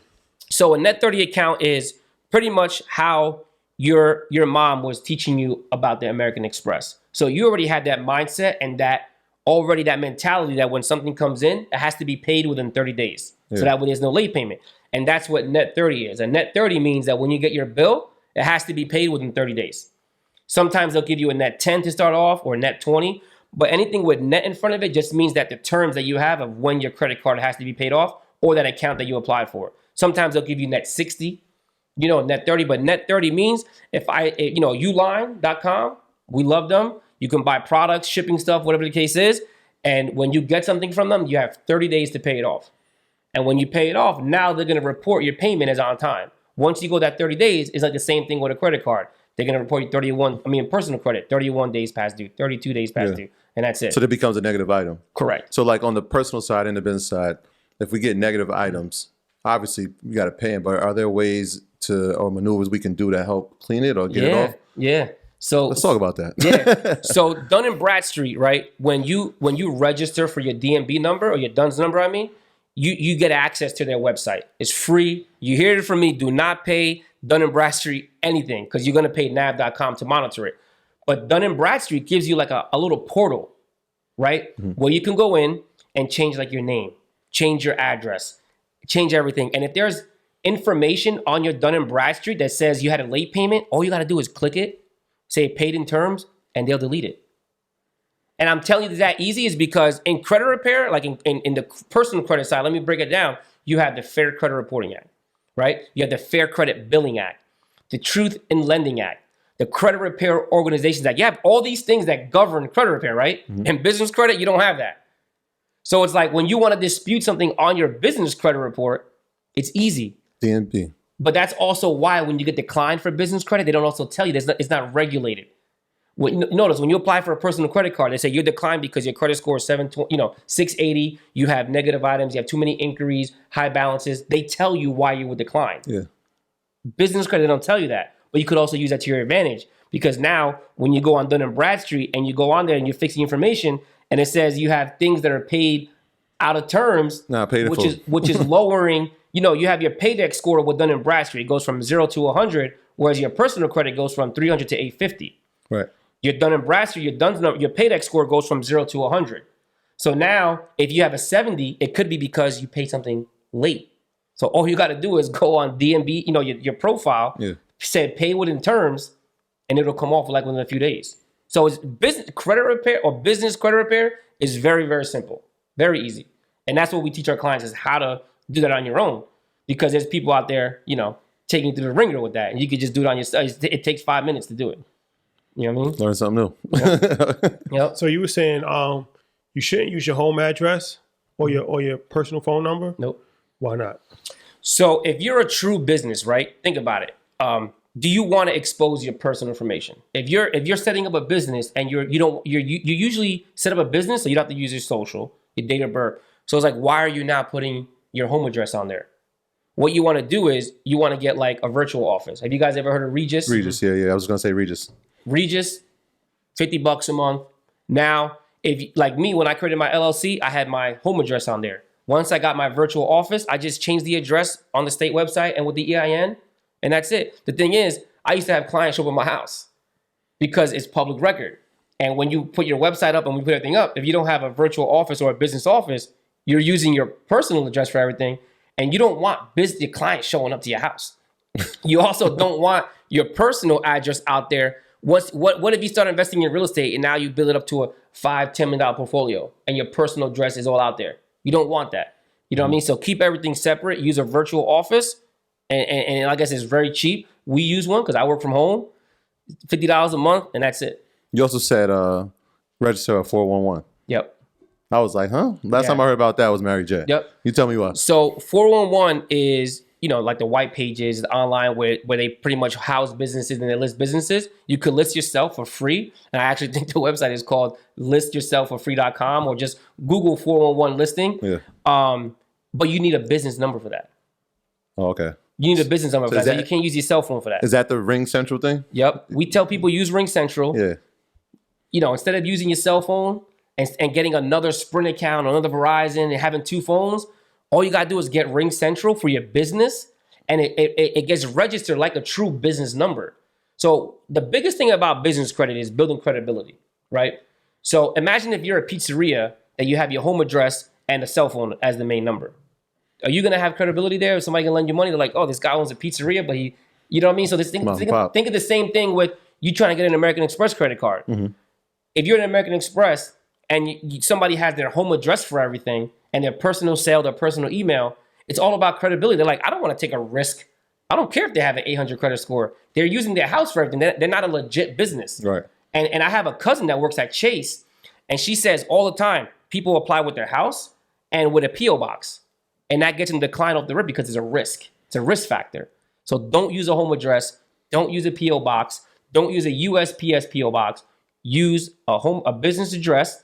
S4: So a net 30 account is pretty much how your mom was teaching you about the American Express. So you already had that mindset and that mentality that when something comes in, it has to be paid within 30 days. Yeah. So that way there's no late payment. And that's what net 30 is. A net 30 means that when you get your bill, it has to be paid within 30 days. Sometimes they'll give you a net 10 to start off or net 20. But anything with net in front of it just means that the terms that you have of when your credit card has to be paid off or that account that you applied for. Sometimes they'll give you net 60, net 30. But net 30 means Uline.com, we love them. You can buy products, shipping stuff, whatever the case is. And when you get something from them, you have 30 days to pay it off. And when you pay it off, now they're going to report your payment as on time. Once you go that 30 days, it's like the same thing with a credit card. They're going to report you personal credit, 31 days past due, 32 days past due, and that's it.
S3: So that becomes a negative item.
S4: Correct.
S3: So like on the personal side and the business side, if we get negative items, obviously we got to pay them, but are there ways or maneuvers we can do to help clean it or get it off?
S4: Yeah. So
S3: let's talk about that.
S4: Yeah. So Dun & Bradstreet, right? When you register for your DMB number or your DUNS number, you get access to their website. It's free. You hear it from me. Do not pay Dun & Bradstreet anything because you're going to pay nav.com to monitor it. But Dun & Bradstreet gives you like a little portal, right? Mm-hmm. Where you can go in and change like your name, change your address, change everything. And if there's information on your Dun & Bradstreet that says you had a late payment, all you got to do is click it, say paid in terms, and they'll delete it. And I'm telling you that easy is because in credit repair, like in the personal credit side, let me break it down. You have the Fair Credit Reporting Act, right? You have the Fair Credit Billing Act, the Truth in Lending Act, the Credit Repair Organizations Act. You have all these things that govern credit repair, right? Mm-hmm. In business credit, you don't have that. So it's like when you want to dispute something on your business credit report, it's easy.
S3: DMB.
S4: But that's also why when you get declined for business credit, they don't also tell you it's not regulated. Notice when you apply for a personal credit card, they say you're declined because your credit score is 680. You have negative items. You have too many inquiries, high balances. They tell you why you were declined.
S3: Yeah.
S4: Business credit, they don't tell you that. But you could also use that to your advantage because now when you go on Dun & Bradstreet and you go on there and you're fixing information and it says you have things that are paid out of terms, which is lowering. You have your paydex score with Dun & Bradstreet. It goes from 0 to 100, whereas your personal credit goes from 300 to 850.
S3: Right.
S4: Your Dun & Bradstreet, your paydex score goes from 0 to 100. So now, if you have a 70, it could be because you paid something late. So all you got to do is go on DMB, your profile, say pay within terms, and it'll come off like within a few days. So it's business credit repair or business credit repair is very, very simple, very easy. And that's what we teach our clients is how to do that on your own because there's people out there, taking you through the ringer with that. And you could just do it on your site. It takes 5 minutes to do it. You know what I mean?
S3: Learn something new.
S4: Yep.
S2: So you were saying you shouldn't use your home address or your personal phone number?
S4: Nope.
S2: Why not?
S4: So if you're a true business, right? Think about it. Do you want to expose your personal information? If you're setting up a business and you usually set up a business, so you don't have to use your social, your date of birth. So it's like, why are you now putting your home address on there? What you want to do is you want to get like a virtual office. Have you guys ever heard of Regis?
S3: Regis, yeah. I was going to say Regis.
S4: Regis, $50 a month. Now, if like me, when I created my LLC, I had my home address on there. Once I got my virtual office, I just changed the address on the state website and with the EIN, and that's it. The thing is, I used to have clients show up at my house because it's public record. And when you put your website up and we put everything up, if you don't have a virtual office or a business office, you're using your personal address for everything, and you don't want your clients showing up to your house. You also don't want your personal address out there. What if you start investing in real estate and now you build it up to a $5-10 million portfolio and your personal address is all out there? You don't want that. You know what I mean? So keep everything separate. Use a virtual office. And like I said, it's very cheap. We use one because I work from home. $50 a month and that's it.
S3: You also said register a 411.
S4: Yep.
S3: I was like, huh? Last
S4: Yeah.
S3: time I heard about that was Mary J.
S4: Yep.
S3: You tell me what.
S4: So 411 is, like the white pages, the online where they pretty much house businesses and they list businesses. You could list yourself for free. And I actually think the website is called listyourselfforfree.com, or just Google 411 listing.
S3: Yeah.
S4: But you need a business number for that.
S3: Oh, okay.
S4: You need a business number for that. So you can't use your cell phone for that.
S3: Is that the Ring Central thing?
S4: Yep. We tell people use Ring Central.
S3: Yeah.
S4: Instead of using your cell phone and getting another Sprint account, another Verizon, and having two phones, all you got to do is get Ring Central for your business, and it gets registered like a true business number. So the biggest thing about business credit is building credibility, right? So imagine if you're a pizzeria that you have your home address and a cell phone as the main number. Are you going to have credibility there? If somebody can lend you money, they're like, oh, this guy owns a pizzeria, but he, you know what I mean? So think of the same thing with you trying to get an American Express credit card. Mm-hmm. If you're an American Express and somebody has their home address for everything and their personal cell, their personal email, it's all about credibility. They're like, I don't want to take a risk. I don't care if they have an 800 credit score. They're using their house for everything. They're not a legit business.
S3: Right.
S4: And I have a cousin that works at Chase, and she says all the time, people apply with their house and with a P.O. box. And that gets them declined off the rip because it's a risk. It's a risk factor. So don't use a home address. Don't use a P.O. box. Don't use a USPS P.O. box. Use a business address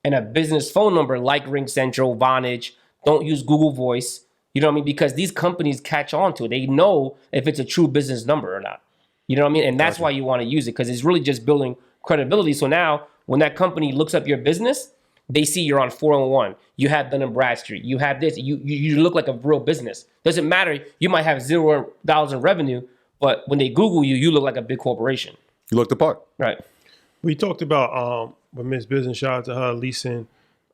S4: and a business phone number like Ring Central, Vonage. Don't use Google Voice. You know what I mean? Because these companies catch on to it. They know if it's a true business number or not. You know what I mean? And that's why you want to use it, because it's really just building credibility. So now when that company looks up your business, they see you're on 401. You have Dun & Bradstreet. You have this. You look like a real business. Doesn't matter. You might have $0 in revenue, but when they Google you, you look like a big corporation.
S3: You look the part.
S4: Right.
S2: We talked about with Miss Business, shout out to her, leasing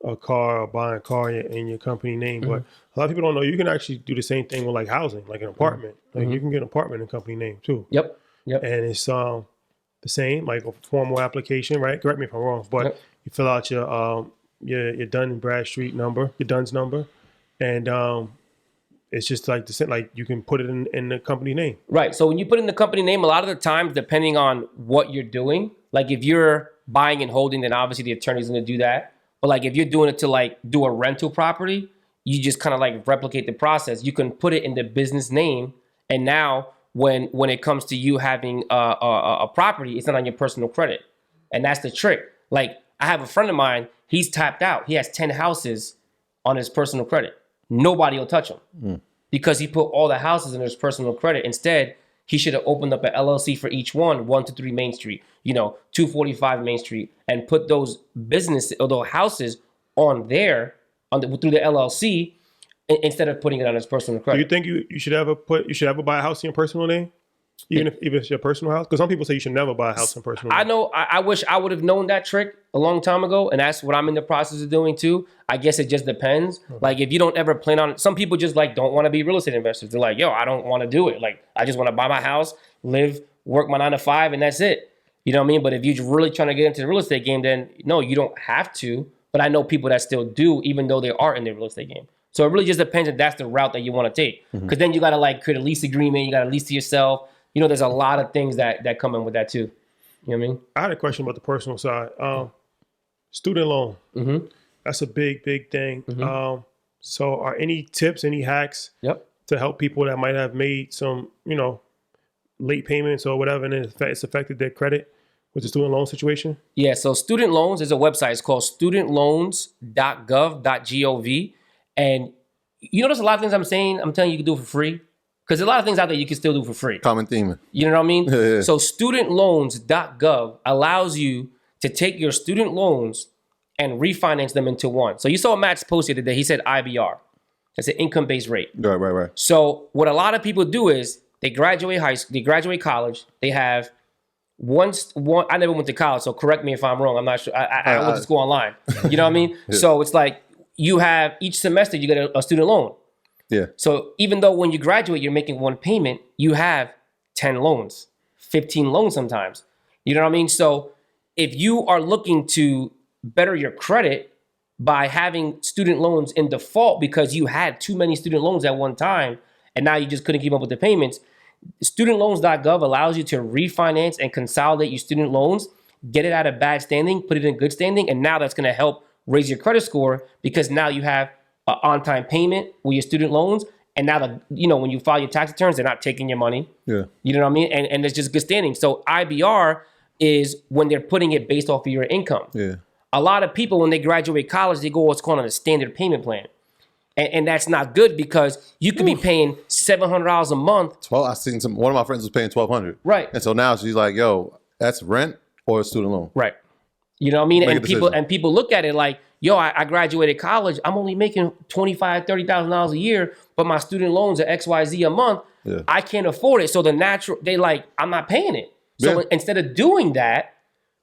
S2: a car or buying a car in your company name. Mm-hmm. But a lot of people don't know you can actually do the same thing with like housing, like an apartment. Like you can get an apartment in company name too.
S4: Yep.
S2: And it's the same, like a formal application, right? Correct me if I'm wrong, but you fill out your Dun & Bradstreet number, your Dunn's number, and it's just like the same, like you can put it in the company name.
S4: Right. So when you put in the company name, a lot of the times, depending on what you're doing, like if you're buying and holding, then obviously the attorney's going to do that. But like if you're doing it to like do a rental property, you just kind of like replicate the process. You can put it in the business name, and now when it comes to you having a property, it's not on your personal credit, and that's the trick. Like I have a friend of mine, he's tapped out. He has 10 houses on his personal credit. Nobody will touch him because he put all the houses in his personal credit. Instead, he should have opened up an LLC for each one, 123 Main Street, 245 Main Street, and put those businesses or those houses on there through the LLC instead of putting it on his personal credit.
S2: Do you think you should ever buy a house in your personal name? Even if it's your personal house? Because some people say you should never buy a house in personal name.
S4: I know. I wish I would have known that trick a long time ago, and that's what I'm in the process of doing too. I guess it just depends. Okay. Like if you don't ever plan on, some people just like don't want to be real estate investors. They're like, yo, I don't want to do it. Like I just want to buy my house, live, work my 9 to 5, and that's it. You know what I mean? But if you're really trying to get into the real estate game, then no, you don't have to. But I know people that still do, even though they are in the real estate game. So it really just depends if that's the route that you want to take. Because then you got to like create a lease agreement. You got to lease to yourself. There's a lot of things that come in with that too. You know what I mean? I
S2: had a question about the personal side. Student loan. Mm-hmm. That's a big thing. Mm-hmm. So are any tips, any hacks to help people that might have made some, late payments or whatever, and it's affected their credit with the student loan situation?
S4: Yeah, so student loans is a website. It's called studentloans.gov.gov. And there's a lot of things I'm telling you can do for free. Because there's a lot of things out there you can still do for free.
S3: Common theme.
S4: You know what I mean? Yeah. So studentloans.gov allows you to take your student loans and refinance them into one. So you saw Matt's post the other day. He said IBR. That's an income-based rate.
S3: Right.
S4: So what a lot of people do is they graduate high school, they graduate college. They have one. I never went to college, so correct me if I'm wrong. I'm not sure. I went to school online. You know what I mean? Yeah. So it's like you have each semester you get a student loan.
S3: Yeah.
S4: So even though when you graduate, you're making one payment, you have 10 loans, 15 loans sometimes. You know what I mean? So if you are looking to better your credit by having student loans in default because you had too many student loans at one time and now you just couldn't keep up with the payments, studentloans.gov allows you to refinance and consolidate your student loans, get it out of bad standing, put it in good standing, and now that's going to help raise your credit score because now you have an on-time payment with your student loans. And now, when you file your tax returns, they're not taking your money.
S3: Yeah.
S4: You know what I mean? And it's just good standing. So IBR is when they're putting it based off of your income.
S3: Yeah.
S4: A lot of people, when they graduate college, they go what's called on a standard payment plan. And that's not good because you could be paying $700 a month.
S3: I seen one of my friends was paying $1,200.
S4: Right.
S3: And so now she's like, yo, that's rent or a student loan.
S4: Right. You know what I mean?
S3: Make a
S4: And people look at it like, yo, I graduated college. I'm only making $25,000, $30,000 a year, but my student loans are XYZ a month.
S3: Yeah.
S4: I can't afford it. So they like, I'm not paying it. So
S3: Yeah.
S4: instead of doing that,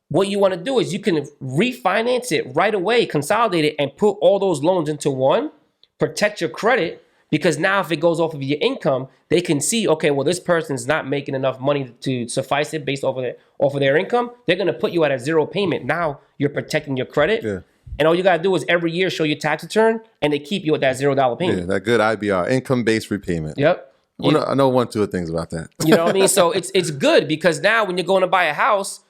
S4: what you want to do is you can refinance it right away, consolidate it, and put all those loans into one, protect your credit, because now if it goes off of your income, they can see, okay, well, this person's not making enough money to suffice it based off of their income. They're going to put you at a zero payment. Now you're protecting your credit.
S3: Yeah.
S4: And all you got to do is every year show your tax return, and they keep you at that $0 payment.
S3: Yeah, that good IBR, income-based repayment.
S4: Yep.
S3: I know one, two things about that.
S4: You know what I mean? So it's good because now when you're going to buy a house,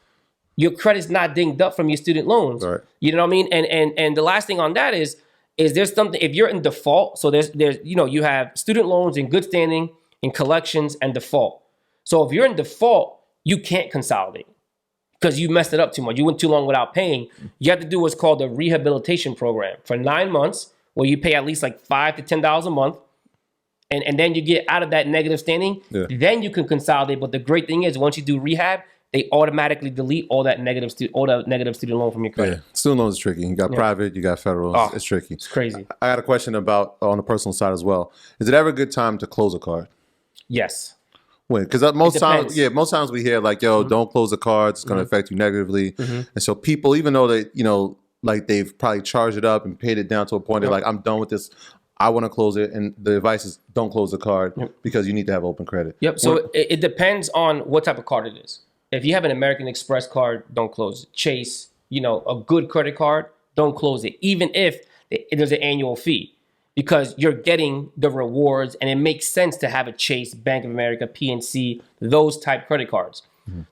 S4: your credit's not dinged up from your student loans.
S3: Right.
S4: You know what I mean? And the last thing on that is there's something, if you're in default, so there's you have student loans in good standing, in collections, and default. So if you're in default, you can't consolidate because you messed it up too much. You went too long without paying. You have to do what's called a rehabilitation program for 9 months where you pay at least like $5 to $10 a month. And then you get out of that negative standing, then you can consolidate. But the great thing is once you do rehab, they automatically delete all the negative student loan from your credit.
S3: Yeah, student loans is tricky. You got private, you got federal. It's tricky.
S4: It's crazy.
S3: I got a question about on the personal side as well. Is it ever a good time to close a card?
S4: Yes.
S3: When? Because most
S4: depends.
S3: times we hear like, yo, don't close the cards. It's going to affect you negatively. And so people, even though they, like they've probably charged it up and paid it down to a point, they're like, I'm done with this. I want to close it. And the advice is don't close the card because you need to have open credit.
S4: Yep. So it depends on what type of card it is. If you have an American Express card, don't close it. Chase, a good credit card, don't close it. Even if there's an annual fee, because you're getting the rewards and it makes sense to have a Chase, Bank of America, PNC, those type credit cards.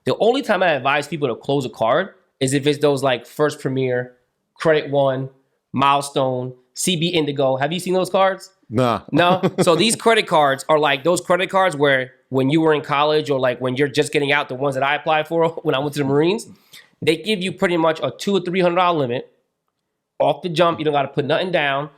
S4: The only time I advise people to close a card is if it's those like First Premier, Credit One, Milestone, CB Indigo. Have you seen those cards?
S3: Nah.
S4: No? So these credit cards are like those credit cards where when you were in college or like when you're just getting out, the ones that I applied for when I went to the Marines, they give you pretty much a $200 or $300 limit off the jump. You don't got to put nothing down.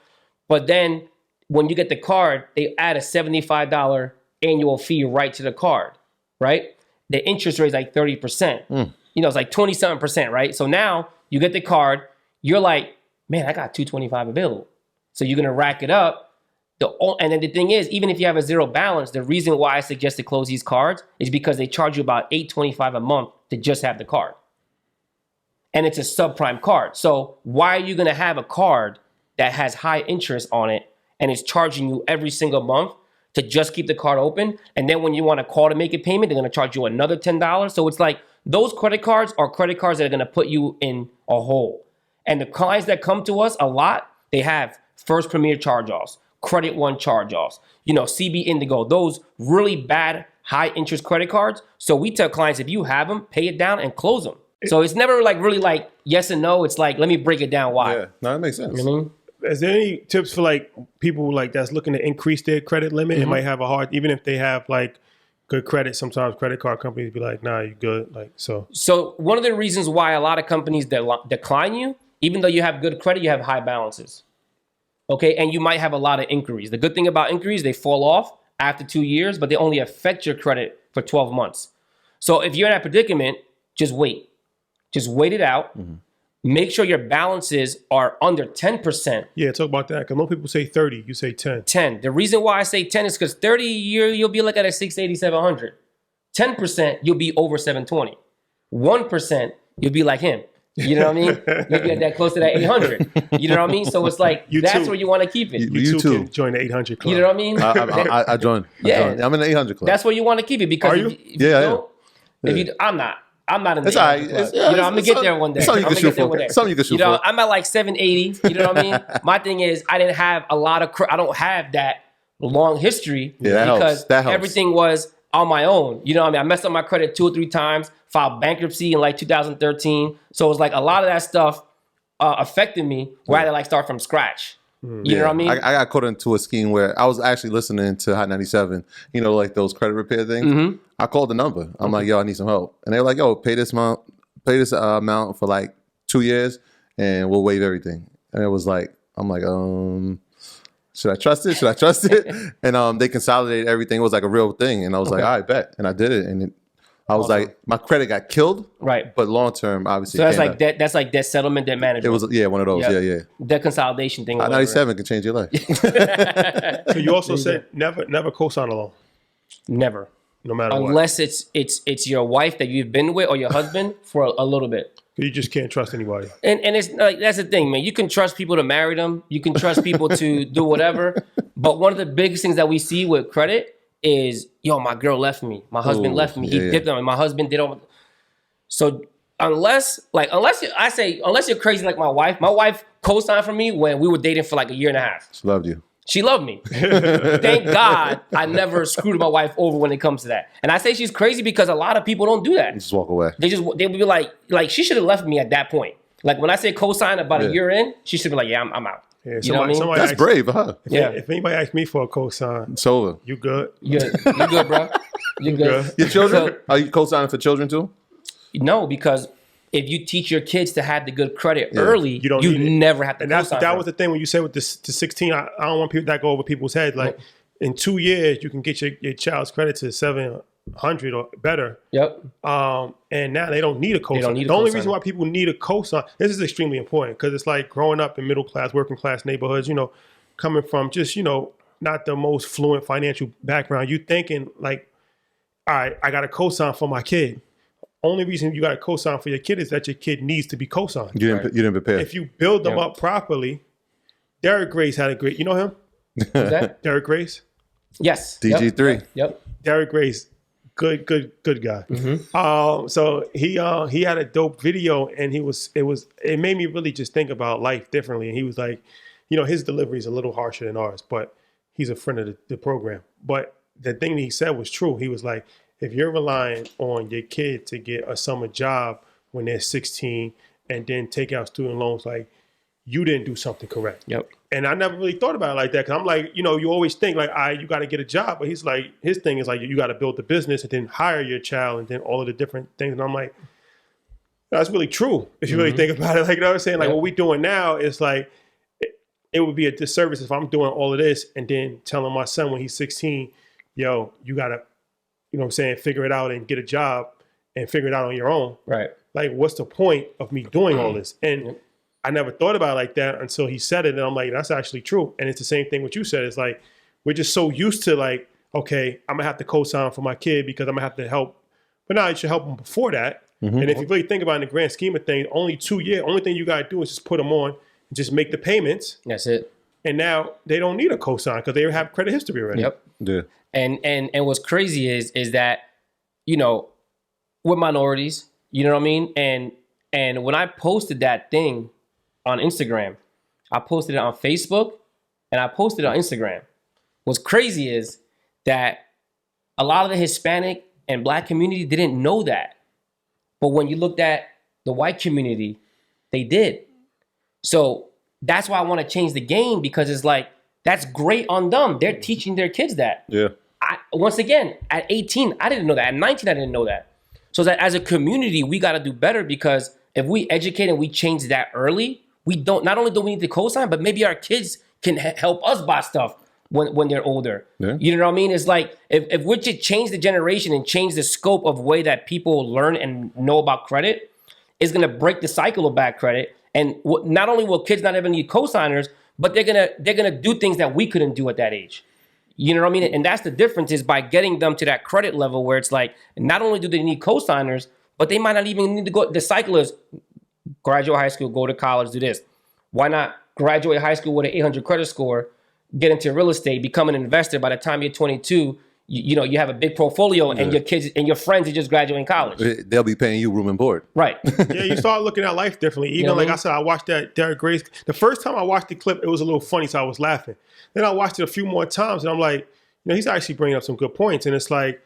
S4: But then when you get the card, they add a $75 annual fee right to the card, right? The interest rate is like 30%. It's like 27%, right? So now you get the card, you're like, man, I got $225 available. So you're going to rack it up. And then the thing is, even if you have a zero balance, the reason why I suggest to close these cards is because they charge you about $825 a month to just have the card. And it's a subprime card. So why are you going to have a card that has high interest on it and is charging you every single month to just keep the card open? And then when you want to call to make a payment, they're going to charge you another $10. So it's like those credit cards are credit cards that are going to put you in a hole. And the clients that come to us a lot, they have First Premier charge-offs, Credit One charge-offs, CB Indigo, those really bad high interest credit cards. So we tell clients, if you have them, pay it down and close them. So it's never like really like yes and no. It's like, let me break it down why.
S3: Yeah, no, that makes sense.
S4: You know what I mean?
S2: Is there any tips for like people like that's looking to increase their credit limit? It might have a hard, even if they have like good credit. Sometimes credit card companies be like, nah, you good. Like, so
S4: one of the reasons why a lot of companies decline you, even though you have good credit, you have high balances. Okay. And you might have a lot of inquiries. The good thing about inquiries, they fall off after 2 years, but they only affect your credit for 12 months. So if you're in a predicament, just wait. Just wait it out. Make sure your balances are under 10%.
S2: yeah, talk about that. Because most people say 30, you say 10.
S4: 10. The reason why I say 10 is because 30 you'll be like at a 680, 700. 10%, you'll be over 720. 1%, you'll be like him. You know what I mean? You'll be at that close to that 800. You know what I mean? So it's like, that's where you want to keep it.
S2: You too can join the 800 club.
S4: You know what I mean?
S3: I joined. I'm in the 800 club.
S4: That's where you want to keep it because
S2: Are you?
S4: I'm not in the
S3: It's all right.
S4: 800 club. I'm gonna get there one day.
S3: Something you can shoot for. Something you can shoot for.
S4: I'm at like 780. You know what I mean? My thing is, I didn't have a lot of. I don't have that long history because
S3: that helps.
S4: everything was on my own. You know what I mean? I messed up my credit 2 or 3 times. Filed bankruptcy in like 2013. So it was like a lot of that stuff affected me where I had to like start from scratch. You know what I mean?
S3: I got caught into a scheme where I was actually listening to Hot 97, you know, like those credit repair things. I called the number. I'm like, yo, I need some help. And they were like, yo, pay this amount for like 2 years and we'll waive everything. And it was like, I'm like, should I trust it? Should I trust it? And they consolidated everything. It was like a real thing. And I was like, all right, bet. And I did it. And I was like, my credit got killed. Right. But long term, obviously.
S4: So that's like debt. That's like debt settlement, debt management.
S3: It was one of those. Yeah.
S4: Debt consolidation thing.
S3: 97 can change your life.
S2: So you also said never co-sign a loan.
S4: Never.
S2: No matter what.
S4: Unless it's your wife that you've been with or your husband for a little bit.
S2: You just can't trust anybody.
S4: And it's like, that's the thing, man. You can trust people to marry them. You can trust people to do whatever. But one of the biggest things that we see with credit is, yo, my girl left me. My husband left me. He dipped on me. My husband did all. So unless you're crazy like my wife co-signed for me when we were dating for like a year and a half.
S3: She loved you.
S4: She loved me. Thank God I never screwed my wife over when it comes to that. And I say she's crazy because a lot of people don't do that.
S3: Just walk away.
S4: They would be like she should have left me at that point. Like when I say co-sign about a year in, she should be like, yeah, I'm out.
S2: Yeah,
S4: you know what I mean?
S3: That's brave, huh?
S2: If anybody asks me for a co-sign,
S3: it's over.
S2: You good?
S4: You good, bro? You good?
S3: Your children? Are you co-signing for children too?
S4: No, because if you teach your kids to have the good credit early, you never have to co-sign.
S2: That was the thing when you said with the 16. I don't want people that go over people's heads. Like in 2 years, you can get your child's credit to 700 or better.
S4: Yep.
S2: And now they don't need a cosign. The only reason why people need a cosign, this is extremely important because it's like growing up in middle class, working class neighborhoods, you know, coming from just, you know, not the most fluent financial background. You thinking like, all right, I got a cosign for my kid. Only reason you got a cosign for your kid is that your kid needs to be cosigned.
S3: You didn't prepare.
S2: If you build them up properly, Derek Grace had a great, you know him?
S4: Who's that?
S2: Derek Grace?
S4: Yes.
S3: DG3.
S4: Yep.
S2: Derek Grace, good guy. So he had a dope video and it made me really just think about life differently. And he was like, you know, his delivery is a little harsher than ours, but he's a friend of the program. But the thing that he said was true. He was like, if you're relying on your kid to get a summer job when they're 16 and then take out student loans, like you didn't do something correct.
S4: Yep. And
S2: I never really thought about it like that because I'm like, you know, you always think like, you got to get a job. But he's like, his thing is like, you got to build the business and then hire your child and then all of the different things. And I'm like, that's really true if you really think about it. Like, you know what I'm saying? Like what we're doing now is like, it would be a disservice if I'm doing all of this and then telling my son when he's 16, yo, you got to, you know what I'm saying, figure it out and get a job and figure it out on your own.
S4: Right.
S2: Like, what's the point of me doing all this? And I never thought about it like that until he said it. And I'm like, that's actually true. And it's the same thing what you said. It's like, we're just so used to like, okay, I'm going to have to co-sign for my kid because I'm going to have to help. But now you should help them before that. And if you really think about it in the grand scheme of things, only 2 years, only thing you got to do is just put them on and just make the payments.
S4: That's it.
S2: And now they don't need a co-sign because they have credit history already.
S4: Yep.
S3: Yeah.
S4: And what's crazy is that, you know, we're minorities, you know what I mean? And when I posted that thing on Instagram, I posted it on Facebook and I posted it on Instagram. What's crazy is that a lot of the Hispanic and Black community didn't know that. But when you looked at the white community, they did. So that's why I want to change the game because it's like, that's great on them. They're teaching their kids that.
S3: Yeah.
S4: Once again, at 18, I didn't know that. At 19, I didn't know that. So that as a community, we got to do better because if we educate and we change that early, not only do we need to co-sign, but maybe our kids can help us buy stuff when they're older.
S3: Yeah.
S4: You know what I mean? It's like if we just change the generation and change the scope of way that people learn and know about credit, it's going to break the cycle of bad credit. And not only will kids not ever need co-signers, but they're gonna do things that we couldn't do at that age. You know what I mean? And that's the difference is by getting them to that credit level where it's like, not only do they need co-signers, but they might not even need to go. The cycle is graduate high school, go to college, do this. Why not graduate high school with an 800 credit score, get into real estate, become an investor by the time you're 22, you know, you have a big portfolio and your kids and your friends are just graduating college.
S3: They'll be paying you room and board.
S4: Right.
S2: Yeah, you start looking at life differently. Even like I said, I watched that Derek Grace. The first time I watched the clip, it was a little funny, so I was laughing. Then I watched it a few more times and I'm like, you know, he's actually bringing up some good points. And it's like,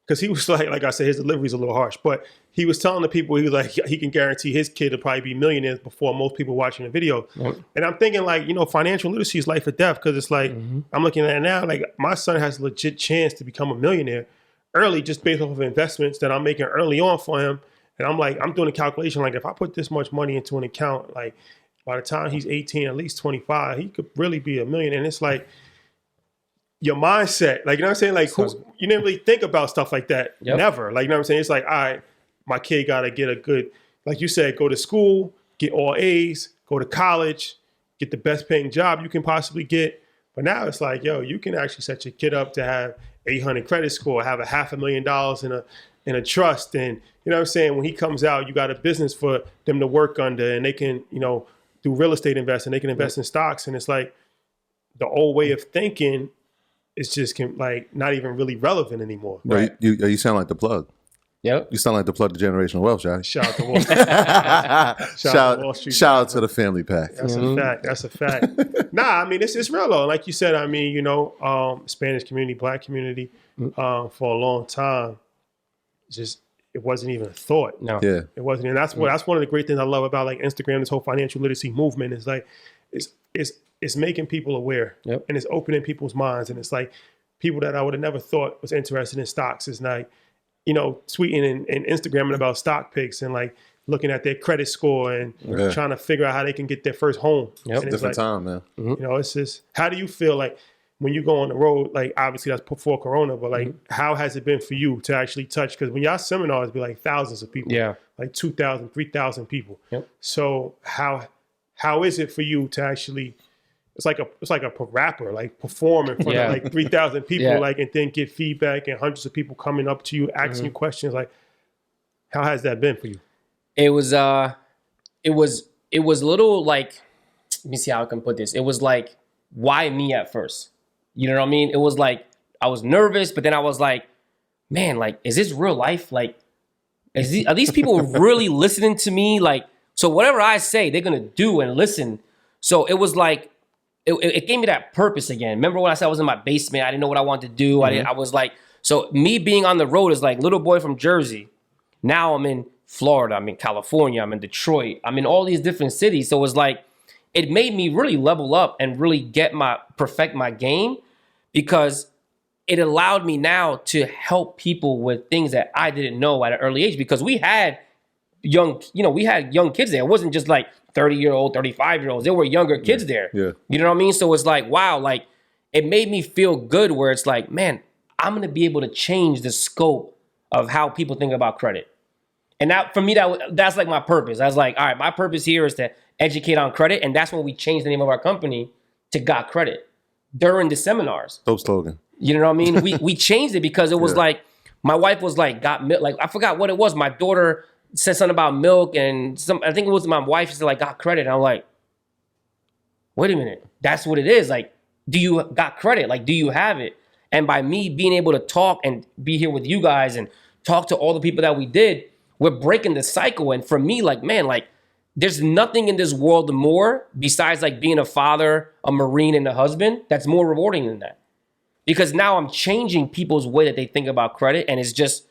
S2: because he was like I said, his delivery's a little harsh, but he was telling the people, he was like, he can guarantee his kid will probably be millionaires before most people watching the video.
S4: Yep.
S2: And I'm thinking like, financial literacy is life or death, because it's like, I'm looking at it now, like my son has a legit chance to become a millionaire early just based off of investments that I'm making early on for him. And I'm like, I'm doing a calculation, like if I put this much money into an account, like by the time he's 18, at least 25, he could really be a millionaire. And it's like, your mindset, like, you know what I'm saying? Like, you didn't really think about stuff like that.
S4: Yep.
S2: Never. Like, you know what I'm saying? It's like, all right, my kid got to get a good, like you said, go to school, get all A's, go to college, get the best paying job you can possibly get. But now it's like, yo, you can actually set your kid up to have 800 credit score, have $500,000 in a trust. And, you know what I'm saying? When he comes out, you got a business for them to work under, and they can, do real estate investing, they can invest in stocks. And it's like the old way of thinking, it's just like not even really relevant anymore.
S3: Right. You sound like the plug.
S4: Yep.
S3: You sound like the plug to generational wealth, Shotty.
S2: Shout out to Wall Street. Shout out to Wall Street.
S3: Shout out to the family pack.
S2: That's a fact. That's a fact. Nah, I mean, it's real though. Like you said, I mean, Spanish community, Black community, for a long time, it wasn't even a thought.
S4: No.
S3: Yeah.
S2: It wasn't. And that's one of the great things I love about like Instagram, this whole financial literacy movement is like, it's making people aware.
S4: Yep.
S2: And it's opening people's minds. And it's like people that I would have never thought was interested in stocks is like, tweeting and Instagramming about stock picks and like looking at their credit score and trying to figure out how they can get their first home.
S4: Yep.
S2: And
S3: Different time, man.
S2: It's just, how do you feel like when you go on the road, like obviously that's before Corona, but like how has it been for you to actually touch? Because when y'all seminars be like thousands of people, like 2,000, 3,000 people.
S4: Yep.
S2: So how is it for you to actually, it's like a rapper, like perform in front of like 3,000 people, like, and then get feedback and hundreds of people coming up to you, asking you questions. Like, how has that been for you?
S4: It was a little like, let me see how I can put this. It was like, why me at first? You know what I mean? It was like, I was nervous, but then I was like, man, like, is this real life? Like, are these people really listening to me? Like, so whatever I say, they're going to do and listen. So it was like, it gave me that purpose again. Remember when I said I was in my basement, I didn't know what I wanted to do. I was like, so me being on the road is like little boy from Jersey. Now I'm in Florida, I'm in California, I'm in Detroit, I'm in all these different cities. So it was like, it made me really level up and really perfect my game, because it allowed me now to help people with things that I didn't know at an early age, because we had young kids there. It wasn't just like 30-year-old, 35-year-olds. There were younger kids there.
S3: Yeah.
S4: You know what I mean? So it's like, wow, like it made me feel good where it's like, man, I'm going to be able to change the scope of how people think about credit. And that, for me, that's like my purpose. I was like, all right, my purpose here is to educate on credit. And that's when we changed the name of our company to Got Credit during the seminars.
S3: Dope slogan.
S4: You know what I mean? We changed it because it was like, my wife was like, got milk. Like, I forgot what it was. My daughter said something about milk, and I think it was my wife. She said like, Got Credit. And I'm like, wait a minute. That's what it is. Like, do you got credit? Like, do you have it? And by me being able to talk and be here with you guys and talk to all the people that we did, we're breaking the cycle. And for me, like, man, like, there's nothing in this world more besides like being a father, a Marine, and a husband that's more rewarding than that. Because now I'm changing people's way that they think about credit, and it just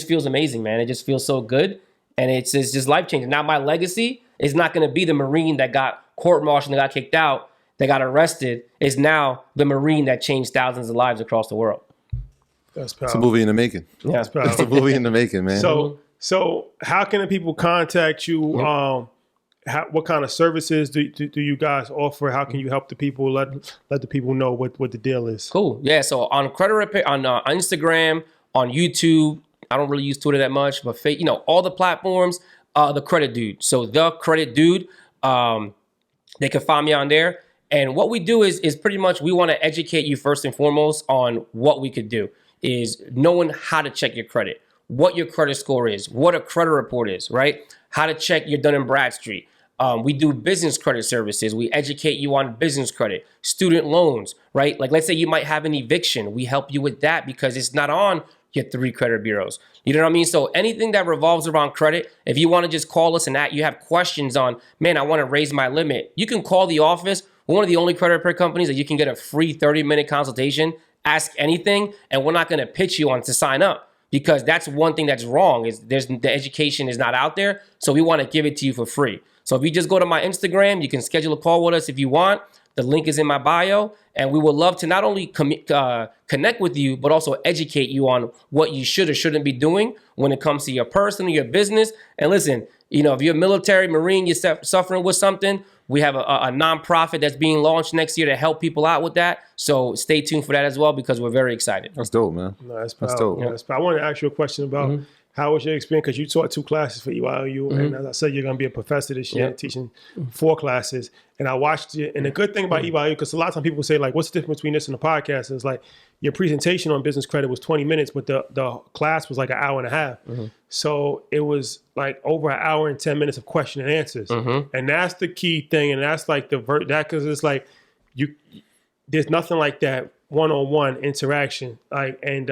S4: feels amazing, man. It just feels so good, and it's just life changing. Now my legacy is not going to be the Marine that got court-martialed and got kicked out, that got arrested. It's now the Marine that changed thousands of lives across the world.
S2: That's
S3: It's a
S2: powerful.
S3: movie in the making.
S4: Yeah.
S2: That's powerful.
S3: It's a movie in the making, man.
S2: So how can the people contact you? What kind of services do you guys offer? How can you help the people? Let the people know what the deal is.
S4: Cool. Yeah. So on credit repair, on Instagram, on YouTube, I don't really use Twitter that much, but all the platforms, the Credit Dude. So the Credit Dude, they can find me on there. And what we do is pretty much, we want to educate you first and foremost on what we could do, is knowing how to check your credit, what your credit score is, what a credit report is, right? How to check your Dun & Bradstreet. We do business credit services. We educate you on business credit, student loans, right? Like, let's say you might have an eviction. We help you with that because it's not on your 3 credit bureaus. You know what I mean? So anything that revolves around credit, if you want to just call us and you have questions on, man, I want to raise my limit, you can call the office. We're one of the only credit repair companies that you can get a free 30-minute consultation, ask anything, and we're not going to pitch you on to sign up. because that's one thing that's wrong is the education is not out there. So we want to give it to you for free. So if you just go to my Instagram, you can schedule a call with us if you want. The link is in my bio, and we would love to not only connect with you, but also educate you on what you should or shouldn't be doing when it comes to your personal, your business. And listen, if you're a military, Marine, you're suffering with something, we have a nonprofit that's being launched next year to help people out with that. So stay tuned for that as well, because we're very excited.
S3: That's dope, man.
S2: No, that's
S3: That's
S2: powerful.
S3: dope.
S2: That's powerful. I want to ask you a question about how was your experience? Because you taught 2 classes for EYLU, and as I said, you're going to be a professor this year, teaching 4 classes. And I watched it, and the good thing about EYLU, because a lot of times people say, like, what's the difference between this and the podcast? It's like your presentation on business credit was 20 minutes, but the class was like an hour and a half. So it was like over an hour and 10 minutes of question and answers. And that's the key thing, and that's like because it's like there's nothing like that one-on-one interaction. Like, and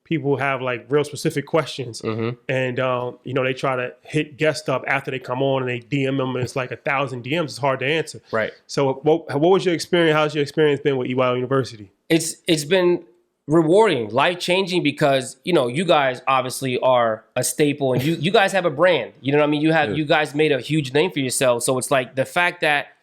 S2: people have like real specific questions, and they try to hit guests up after they come on, and they DM them, and it's like 1,000 DMs. It's hard to answer. Right. So what was your experience? How's your experience been with EYL University?
S4: It's been rewarding, life-changing, because you guys obviously are a staple, and you guys have a brand. You know what I mean? You guys made a huge name for yourselves. So it's like the fact that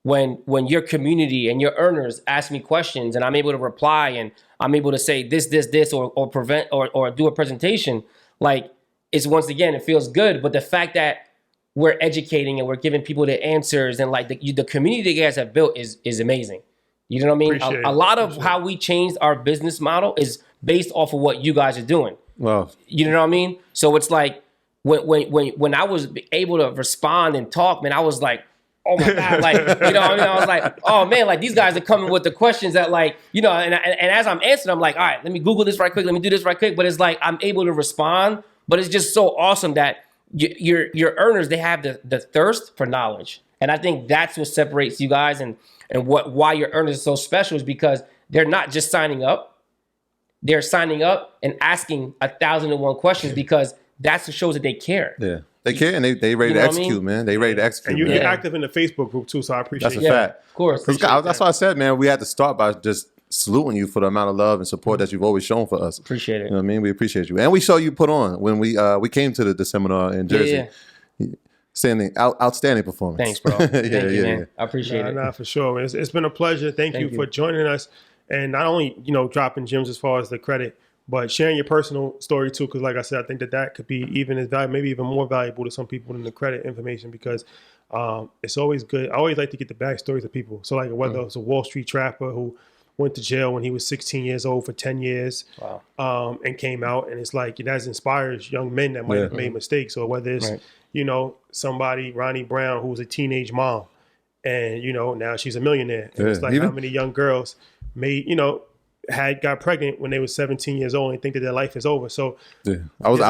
S4: when your community and your earners ask me questions, and I'm able to reply, and I'm able to say this, or prevent or do a presentation, like, it's, once again, it feels good. But the fact that we're educating and we're giving people the answers, and like the community that you guys have built is amazing. You know what I mean? A lot of how we changed our business model is based off of what you guys are doing.
S3: Wow.
S4: You know what I mean? So it's like when I was able to respond and talk, man, I was like, oh my God, like, I was like, oh man, like, these guys are coming with the questions that, like, and as I'm answering, I'm like, all right, let me Google this right quick. Let me do this right quick. But it's like, I'm able to respond, but it's just so awesome that your earners, they have the thirst for knowledge. And I think that's what separates you guys, and why your earners are so special is because they're not just signing up. They're signing up and asking 1,001 questions, because that's what shows that they care.
S3: Yeah. They care, and they ready to execute, man. They ready to execute.
S2: And you're active in the Facebook group too, so I appreciate
S3: That's a fact.
S4: Of course.
S3: That's why I said, man, we had to start by just saluting you for the amount of love and support that you've always shown for us.
S4: Appreciate it.
S3: You know what I mean? We appreciate you. And we saw you put on when we came to the seminar in Jersey. Outstanding performance.
S4: Thanks, bro. Thank you, man. I appreciate it.
S2: Nah, for sure. It's been a pleasure. Thank you for joining us, and not only dropping gems as far as the credit, but sharing your personal story too. Because like I said, I think that could be even as valuable, maybe even more valuable to some people than the credit information, because it's always good. I always like to get the backstories of people. So like whether it's a Wall Street trapper who went to jail when he was 16 years old for 10 years, and came out, and it's like that inspires young men that might have made mistakes, or whether it's somebody, Ronnie Brown, who was a teenage mom, and now she's a millionaire. And it's like how many young girls got pregnant when they were 17 years old and think that their life is over. So what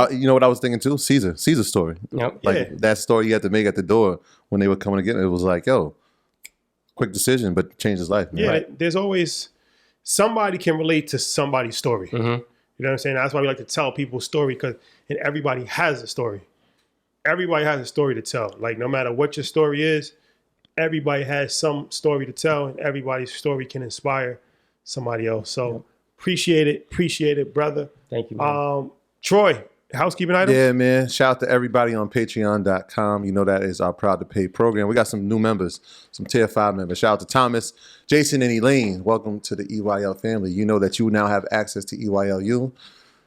S2: I was thinking too? Caesar's story. Like that story you had to make at the door when they were coming to get it. It was like, quick decision, but changed his life, man. Yeah, there's always somebody can relate to somebody's story. You know what I'm saying? That's why we like to tell people's story, and everybody has a story. Everybody has a story to tell. Like, no matter what your story is, everybody has some story to tell, and everybody's story can inspire somebody else. So appreciate it, brother.
S4: Thank you, man.
S2: Troy, housekeeping items?
S3: Yeah, man. Shout out to everybody on patreon.com. That is our Proud to Pay program. We got some new members, some Tier 5 members. Shout out to Thomas, Jason, and Elaine. Welcome to the EYL family. You know that you now have access to EYLU.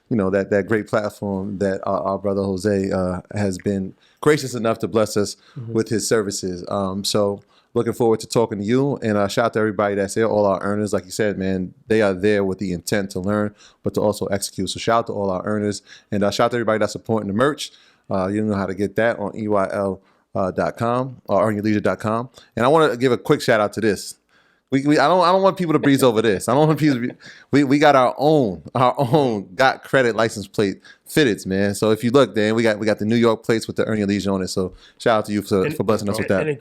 S3: That great platform that our brother Jose has been gracious enough to bless us with his services. So looking forward to talking to you, and shout out to everybody that's there, all our earners. Like you said, man, they are there with the intent to learn, but to also execute. So shout out to all our earners, and shout out to everybody that's supporting the merch. You know how to get that on EYL.com or earnyourleisure.com. And I want to give a quick shout out to this. I don't want people to breeze over this. I don't want people to we got our own got credit license plate fitteds, man. So if you look, Dan, we got the New York plates with the Earn Your Leisure on it. So shout out to you for blessing us with that.
S2: And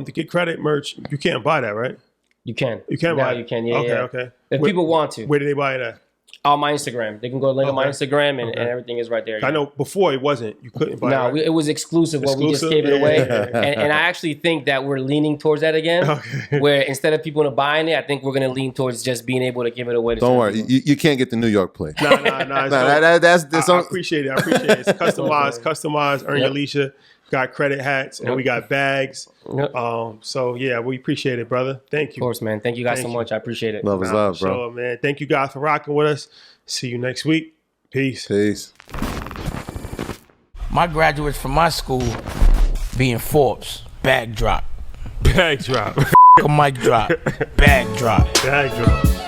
S2: the Get Credit merch, you can't buy that, right?
S4: You can.
S2: You can buy it.
S4: You can. Yeah.
S2: Okay.
S4: If people want to.
S2: Where do they buy it at?
S4: On my Instagram. They can go link on my Instagram and everything is right there.
S2: I know before it wasn't. You couldn't buy
S4: No,
S2: it. Right?
S4: it was exclusive where we just gave it away. And I actually think that we're leaning towards that again.
S2: Okay.
S4: Where instead of people buying it, I think we're going to lean towards just being able to give it away. To
S3: Don't worry, you can't get the New York play.
S2: Nah.
S3: That's
S2: I appreciate it. It's customized. Earn your leisure. Got credit hats and we got bags.
S4: Yep.
S2: So yeah, we appreciate it, brother. Thank you.
S4: Of course, man. Thank you guys so much. I appreciate it.
S3: Love is love, bro.
S2: Sure, man. Thank you guys for rocking with us. See you next week. Peace.
S3: Peace.
S1: My graduates from my school being Forbes. Bag drop.
S2: Bag drop.
S1: A mic drop. Bag drop.
S2: Bag drop.